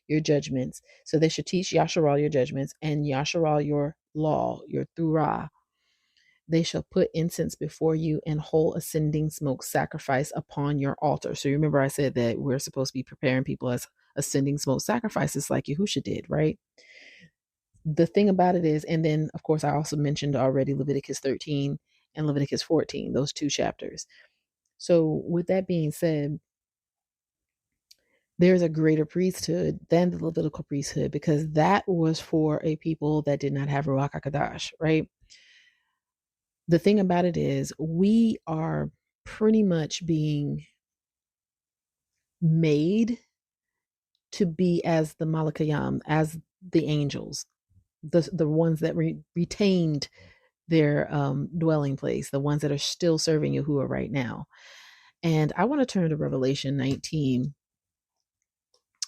your judgments. So they should teach Yasharal your judgments, and Yasharal your law, your Thurah. They shall put incense before you and whole ascending smoke sacrifice upon your altar. So you remember I said that we're supposed to be preparing people as ascending smoke sacrifices like Yahusha did, right? The thing about it is, and then of course I also mentioned already Leviticus 13 and Leviticus 14, those two chapters. So with that being said, there's a greater priesthood than the Levitical priesthood, because that was for a people that did not have Ruach HaKodesh, right? The thing about it is, we are pretty much being made to be as the Malakayam, as the angels, the ones that retained their dwelling place, the ones that are still serving Yahuwah right now. And I want to turn to Revelation 19.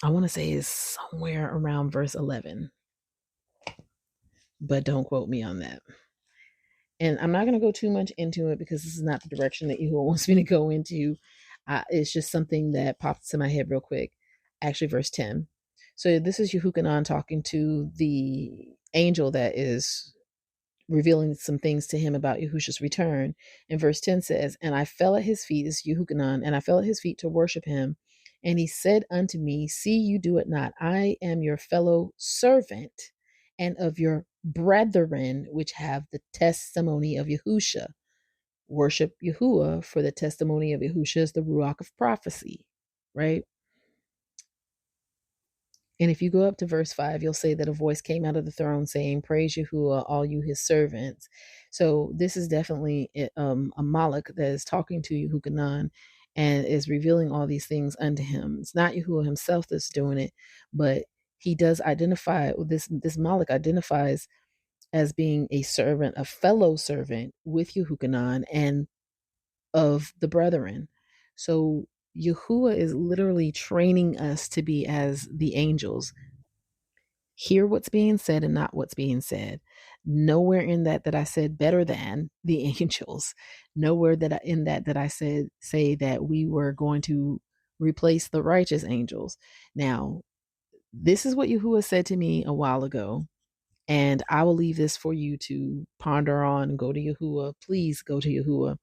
I want to say is somewhere around verse 11, but don't quote me on that. And I'm not going to go too much into it because this is not the direction that Yahuwah wants me to go into. It's just something that popped into my head real quick. Actually, verse 10. So this is Yehukanan talking to the angel that is revealing some things to him about Yahusha's return. And verse 10 says, And I fell at his feet, this is Yehukanan, and I fell at his feet to worship him. And he said unto me, See, you do it not. I am your fellow servant and of your brethren, which have the testimony of Yahusha. Worship Yahuwah, for the testimony of Yahusha is the Ruach of prophecy, right? And if you go up to verse 5, you'll say that a voice came out of the throne saying, Praise Yahuwah, all you his servants. So this is definitely a Malak that is talking to Yehukanan and is revealing all these things unto him. It's not Yahuwah himself that's doing it, but he does identify, this Malak identifies as being a servant, a fellow servant with Yehukanan and of the brethren. So Yahuwah is literally training us to be as the angels. Hear what's being said and not what's being said. Nowhere in that I said better than the angels. Nowhere in that I said say that we were going to replace the righteous angels. Now, this is what Yahuwah said to me a while ago, and I will leave this for you to ponder on and go to Yahuwah. Please go to Yahuwah.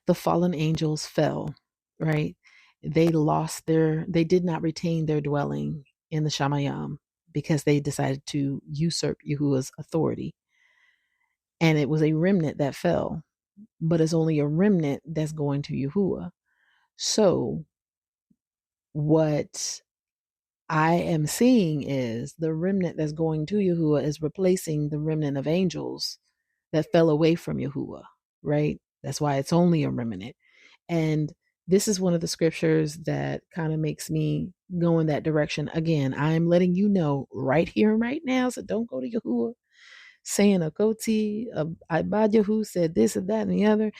The fallen angels fell, right? They did not retain their dwelling in the Shamayam because they decided to usurp Yahuwah's authority. And it was a remnant that fell, but it's only a remnant that's going to Yahuwah. So what I am seeing is the remnant that's going to Yahuwah is replacing the remnant of angels that fell away from Yahuwah, right? That's why it's only a remnant. And this is one of the scriptures that kind of makes me go in that direction. Again, I'm letting you know right here and right now, so don't go to Yahuwah saying a Koti, Ibad said this and that and the other.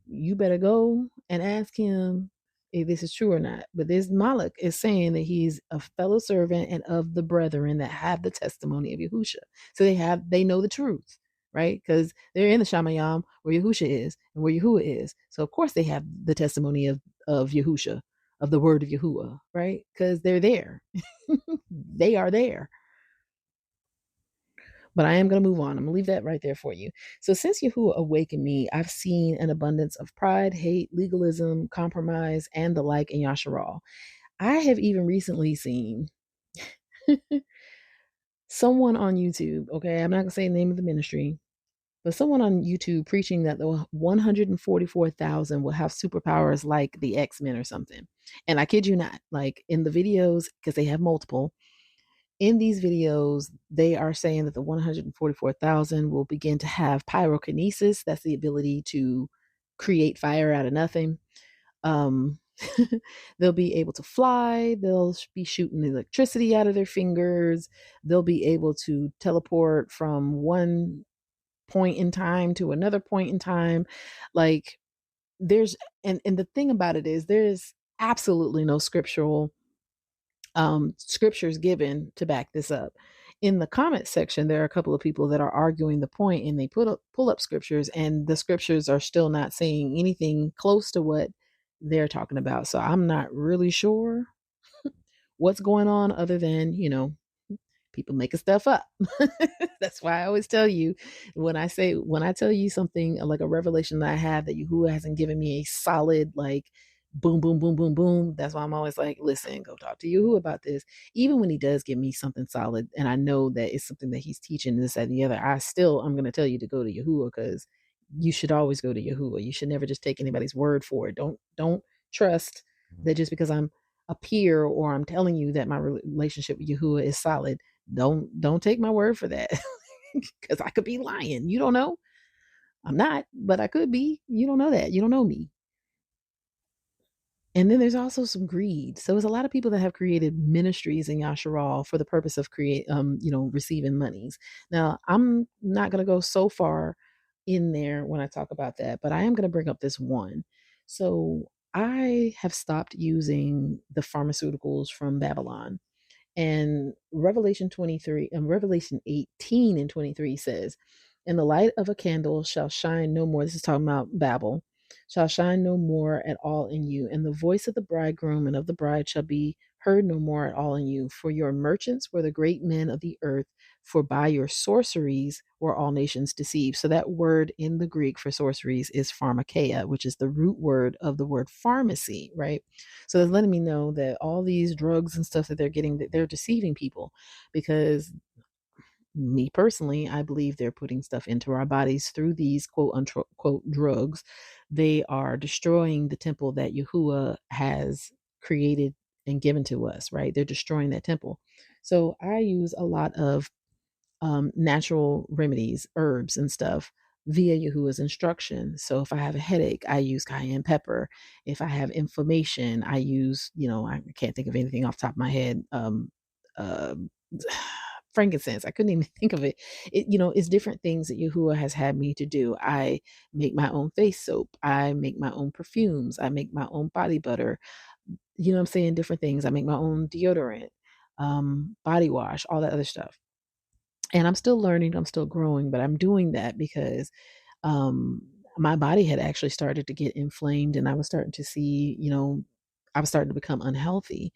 You better go and ask him if this is true or not. But this Malak is saying that he's a fellow servant and of the brethren that have the testimony of Yahusha. So they know the truth, right? Because they're in the Shamayam where Yahusha is and where Yahuwah is. So of course they have the testimony of Yahusha, of the word of Yahuwah, right? Because they're there. They are there. But I am going to move on. I'm going to leave that right there for you. So since Yahuwah awakened me, I've seen an abundance of pride, hate, legalism, compromise, and the like in Yasharal. I have even recently seen someone on YouTube, okay, I'm not going to say the name of the ministry, but someone on YouTube preaching that the 144,000 will have superpowers like the X-Men or something. And I kid you not, like in the videos, because they have multiple, in these videos, they are saying that the 144,000 will begin to have pyrokinesis. That's the ability to create fire out of nothing. They'll be able to fly. They'll be shooting electricity out of their fingers. They'll be able to teleport from one point in time to another point in time. Like there's and the thing about it is there's absolutely no scriptures given to back this up. In the comment section, there are a couple of people that are arguing the point, and they pull up scriptures, and the scriptures are still not saying anything close to what they're talking about. So I'm not really sure what's going on, other than, people making stuff up. That's why I always tell you, when I tell you something like a revelation that I have that Yahuwah hasn't given me a solid, like, boom, boom, boom, boom, boom. That's why I'm always like, listen, go talk to Yahuwah about this. Even when he does give me something solid and I know that it's something that he's teaching this, that, and the other, I'm going to tell you to go to Yahuwah, because you should always go to Yahuwah. You should never just take anybody's word for it. Don't trust that just because I'm a peer or I'm telling you that my relationship with Yahuwah is solid. Don't take my word for that, because I could be lying. You don't know. I'm not, but I could be. You don't know that. You don't know me. And then there's also some greed. So there's a lot of people that have created ministries in Yasharal for the purpose of receiving monies. Now, I'm not going to go so far in there when I talk about that, but I am going to bring up this one. So I have stopped using the pharmaceuticals from Babylon. And Revelation 18 and 23 says, "And the light of a candle shall shine no more." This is talking about Babel. "Shall shine no more at all in you, and the voice of the bridegroom and of the bride shall be heard no more at all in you. For your merchants were the great men of the earth, for by your sorceries were all nations deceived." So that word in the Greek for sorceries is pharmakeia, which is the root word of the word pharmacy, right? So it's letting me know that all these drugs and stuff that they're getting, that they're deceiving people, because me personally, I believe they're putting stuff into our bodies through these quote unquote drugs. They are destroying the temple that Yahuwah has created and given to us, right? They're destroying that temple. So I use a lot of natural remedies, herbs and stuff via Yahuwah's instruction. So if I have a headache, I use cayenne pepper. If I have inflammation, I use, I can't think of anything off the top of my head. Uh, Frankincense. I couldn't even think of it. It's different things that Yahuwah has had me to do. I make my own face soap. I make my own perfumes. I make my own body butter. You know what I'm saying? Different things. I make my own deodorant, body wash, all that other stuff. And I'm still learning, I'm still growing, but I'm doing that because um, my body had actually started to get inflamed, and I was starting to see, I was starting to become unhealthy.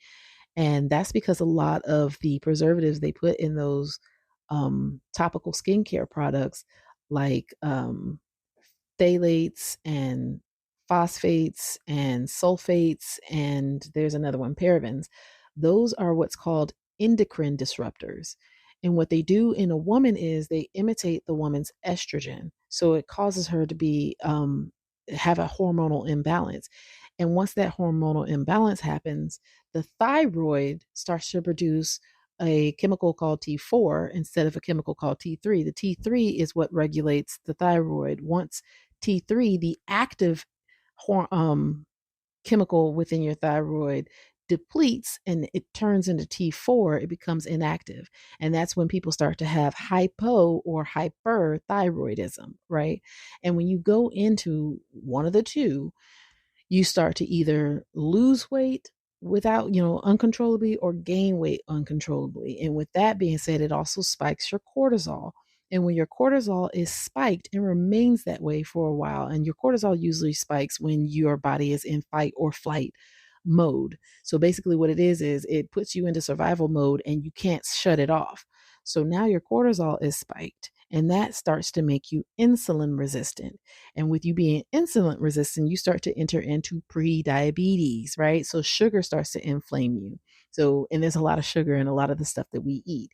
And that's because a lot of the preservatives they put in those topical skincare products, like phthalates and phosphates and sulfates, and there's another one, parabens. Those are what's called endocrine disruptors. And what they do in a woman is they imitate the woman's estrogen. So it causes her to be have a hormonal imbalance. And once that hormonal imbalance happens, the thyroid starts to produce a chemical called T4 instead of a chemical called T3. The T3 is what regulates the thyroid. Once T3, the active chemical within your thyroid, depletes and it turns into T4, it becomes inactive. And that's when people start to have hypo or hyperthyroidism, right? And when you go into one of the two, you start to either lose weight without, uncontrollably, or gain weight uncontrollably. And with that being said, it also spikes your cortisol. And when your cortisol is spiked and remains that way for a while, and your cortisol usually spikes when your body is in fight or flight mode. So basically what it is it puts you into survival mode and you can't shut it off. So now your cortisol is spiked, and that starts to make you insulin resistant. And with you being insulin resistant, you start to enter into pre-diabetes, right? So sugar starts to inflame you. So, and there's a lot of sugar in a lot of the stuff that we eat.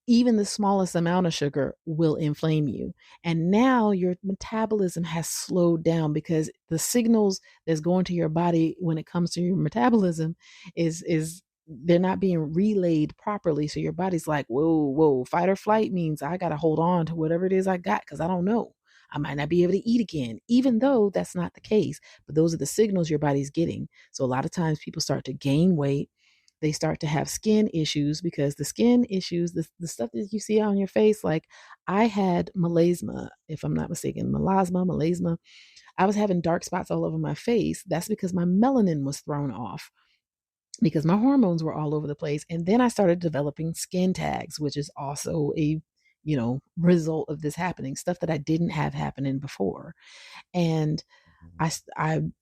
Even the smallest amount of sugar will inflame you. And now your metabolism has slowed down because the signals that's going to your body when it comes to your metabolism is they're not being relayed properly. So your body's like, whoa, fight or flight means I got to hold on to whatever it is I got, because I don't know. I might not be able to eat again, even though that's not the case. But those are the signals your body's getting. So a lot of times people start to gain weight. They start to have skin issues because the skin issues, the stuff that you see on your face, like I had melasma, if I'm not mistaken, melasma. I was having dark spots all over my face. That's because my melanin was thrown off because my hormones were all over the place. And then I started developing skin tags, which is also a, result of this happening, stuff that I didn't have happening before. And I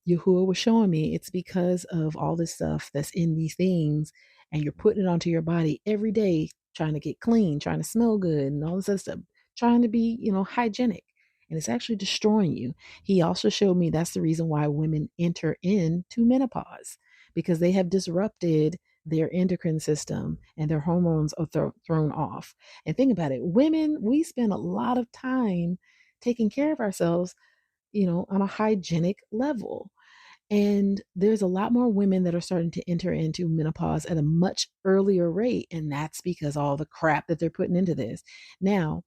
Yahuah was showing me it's because of all this stuff that's in these things, and you're putting it onto your body every day, trying to get clean, trying to smell good, and all this other stuff, trying to be, hygienic, and it's actually destroying you. He also showed me that's the reason why women enter into menopause, because they have disrupted their endocrine system and their hormones are thrown off. And think about it, women, we spend a lot of time taking care of ourselves, on a hygienic level. And there's a lot more women that are starting to enter into menopause at a much earlier rate. And that's because all the crap that they're putting into this. Now,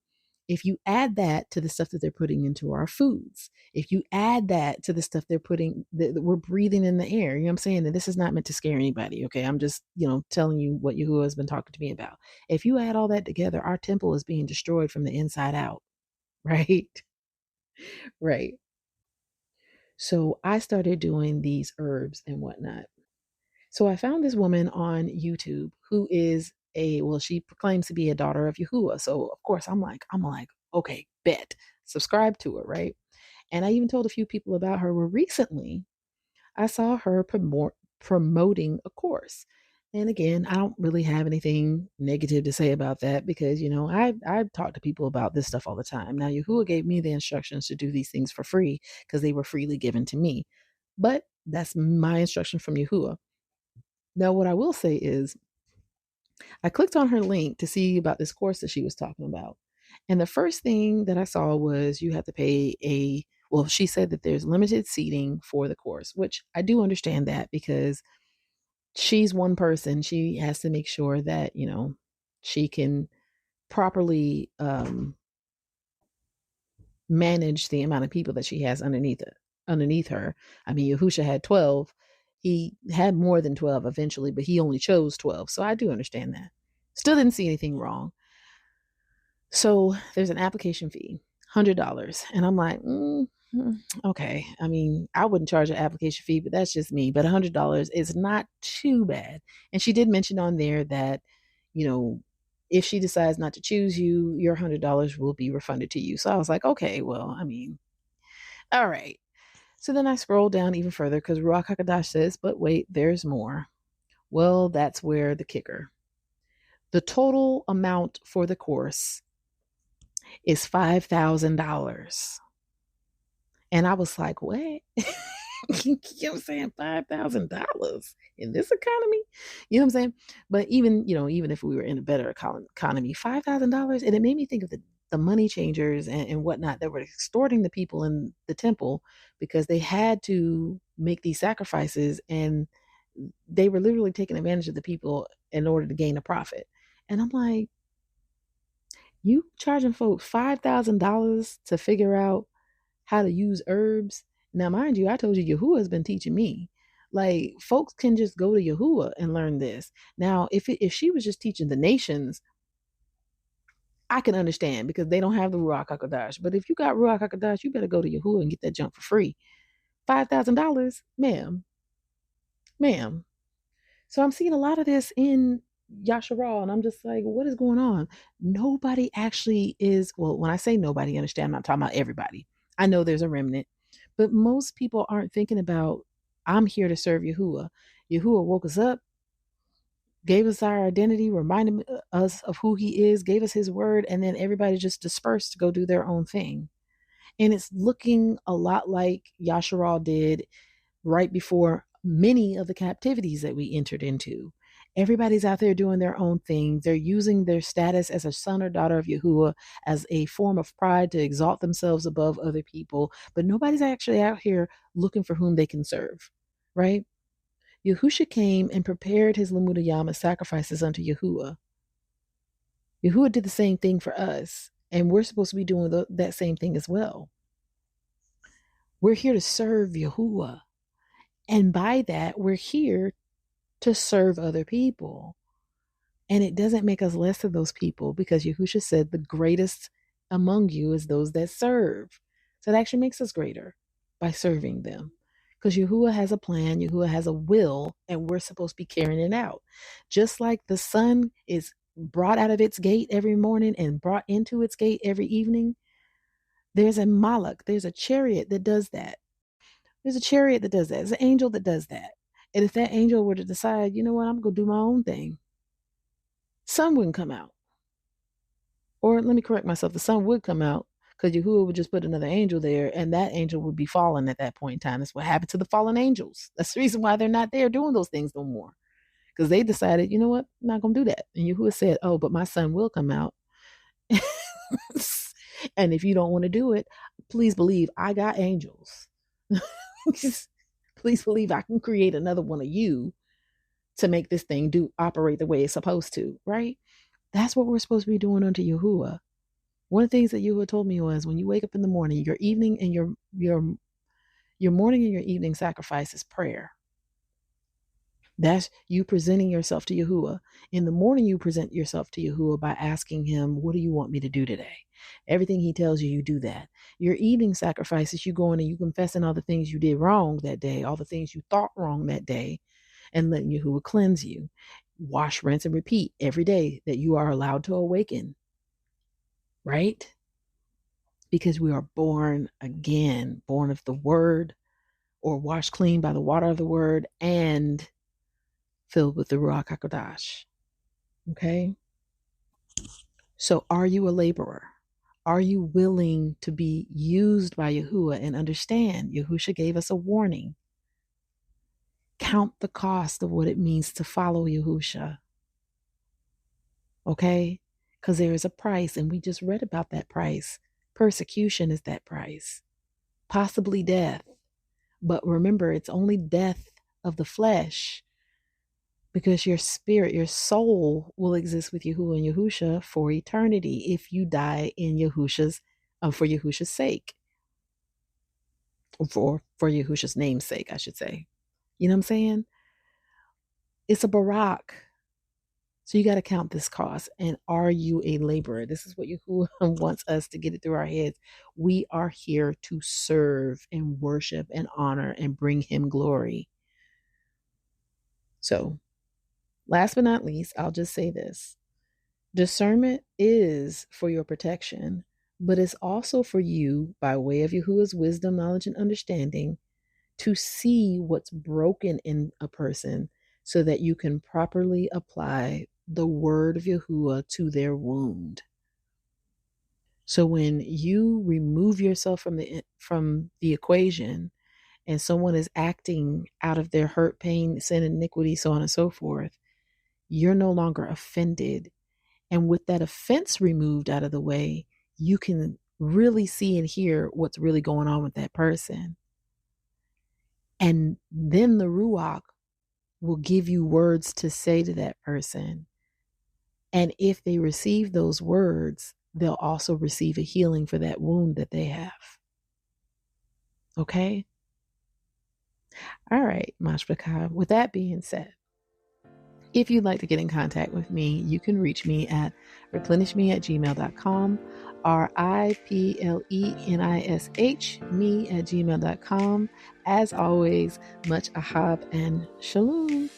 if you add that to the stuff that they're putting into our foods, if you add that to the stuff they're putting, that we're breathing in the air, you know what I'm saying? And this is not meant to scare anybody. Okay. I'm just, telling you what Yahuah has been talking to me about. If you add all that together, our temple is being destroyed from the inside out. Right. Right. So I started doing these herbs and whatnot. So I found this woman on YouTube who is she proclaims to be a daughter of Yahuah. So of course I'm like, okay, bet, subscribe to her, right? And I even told a few people about her. Well, recently I saw her promoting a course. And again, I don't really have anything negative to say about that because, I talk to people about this stuff all the time. Now, Yahuah gave me the instructions to do these things for free because they were freely given to me. But that's my instruction from Yahuah. Now, what I will say is I clicked on her link to see about this course that she was talking about. And the first thing that I saw was you have to pay she said that there's limited seating for the course, which I do understand that because she's one person. She has to make sure that, she can properly manage the amount of people that she has underneath her. I mean, Yahusha had 12. He had more than 12 eventually, but he only chose 12. So I do understand that. Still didn't see anything wrong. So there's an application fee, $100. And I'm like, okay. I mean, I wouldn't charge an application fee, but that's just me. But $100 is not too bad. And she did mention on there that, if she decides not to choose you, your $100 will be refunded to you. So I was like, okay, well, I mean, all right. So then I scrolled down even further because Ruach HaKodesh says, but wait, there's more. Well, that's where the kicker. The total amount for the course is $5,000. And I was like, what? You know what I'm saying? $5,000 in this economy? You know what I'm saying? But even if we were in a better economy, $5,000. And it made me think of the money changers and whatnot that were extorting the people in the temple because they had to make these sacrifices and they were literally taking advantage of the people in order to gain a profit. And I'm like, you charging folks $5,000 to figure out how to use herbs. Now, mind you, I told you Yahuah has been teaching me. Like, folks can just go to Yahuah and learn this. Now, if she was just teaching the nations, I can understand because they don't have the Ruach HaKodesh. But if you got Ruach HaKodesh, you better go to Yahuah and get that junk for free. $5,000, ma'am. So I'm seeing a lot of this in Yasharal, and I'm just like, what is going on? Nobody actually is, well, when I say nobody, understand, I'm not talking about everybody. I know there's a remnant, but most people aren't thinking about, I'm here to serve Yahuah. Yahuah woke us up, gave us our identity, reminded us of who he is, gave us his word, and then everybody just dispersed to go do their own thing. And it's looking a lot like Yasharal did right before many of the captivities that we entered into. Everybody's out there doing their own thing. They're using their status as a son or daughter of Yahuah as a form of pride to exalt themselves above other people. But nobody's actually out here looking for whom they can serve, right? Yahusha came and prepared his Lamudayama sacrifices unto Yahuah. Yahuah did the same thing for us, and we're supposed to be doing that same thing as well. We're here to serve Yahuah. And by that, we're here to serve other people. And it doesn't make us less of those people, because Yahushua said the greatest among you is those that serve. So it actually makes us greater by serving them. Because Yahuwah has a plan, Yahuwah has a will, and we're supposed to be carrying it out. Just like the sun is brought out of its gate every morning and brought into its gate every evening, there's a malach, there's a chariot that does that. There's a chariot that does that. There's an angel that does that. And if that angel were to decide, you know what, I'm going to do my own thing, sun wouldn't come out. Or let me correct myself, the sun would come out, because Yahuwah would just put another angel there, and that angel would be fallen at that point in time. That's what happened to the fallen angels. That's the reason why they're not there doing those things no more. Because they decided, you know what, I'm not going to do that. And Yahuwah said, oh, but my son will come out. And if you don't want to do it, please believe I got angels. Please believe I can create another one of you to make this thing operate the way it's supposed to, right? That's what we're supposed to be doing unto Yahuwah. One of the things that Yahuwah told me was, when you wake up in the morning, your evening and your morning and your evening sacrifice is prayer. That's you presenting yourself to Yahuwah. In the morning, you present yourself to Yahuwah by asking him, what do you want me to do today? Everything he tells you, you do that. Your evening sacrifice is you going and you confessing all the things you did wrong that day, all the things you thought wrong that day, and letting Yahuwah cleanse you. Wash, rinse, and repeat every day that you are allowed to awaken. Right? Because we are born again, born of the word, or washed clean by the water of the word, and filled with the Ruach HaKodesh. Okay? So are you a laborer? Are you willing to be used by Yahuwah and understand? Yahushua gave us a warning. Count the cost of what it means to follow Yahushua. Okay? Because there is a price, and we just read about that price. Persecution is that price. Possibly death. But remember, it's only death of the flesh, because your spirit, your soul will exist with Yahuwah and Yahushua for eternity if you die in Yahushua's, for Yahushua's sake. For Yahushua's name's sake, I should say. You know what I'm saying? It's a barak. So you got to count this cost. And are you a laborer? This is what Yahuwah wants us to get it through our heads. We are here to serve and worship and honor and bring him glory. So last but not least, I'll just say this. Discernment is for your protection, but it's also for you, by way of Yahuwah's wisdom, knowledge, and understanding, to see what's broken in a person so that you can properly apply the word of Yahuwah to their wound. So when you remove yourself from the equation, and someone is acting out of their hurt, pain, sin, iniquity, so on and so forth, you're no longer offended. And with that offense removed out of the way, you can really see and hear what's really going on with that person. And then the Ruach will give you words to say to that person. And if they receive those words, they'll also receive a healing for that wound that they have. Okay? All right, Mashbaka. With that being said, if you'd like to get in contact with me, you can reach me at replenishme@gmail.com, RIPLENISH, me@gmail.com. As always, much ahab and shalom.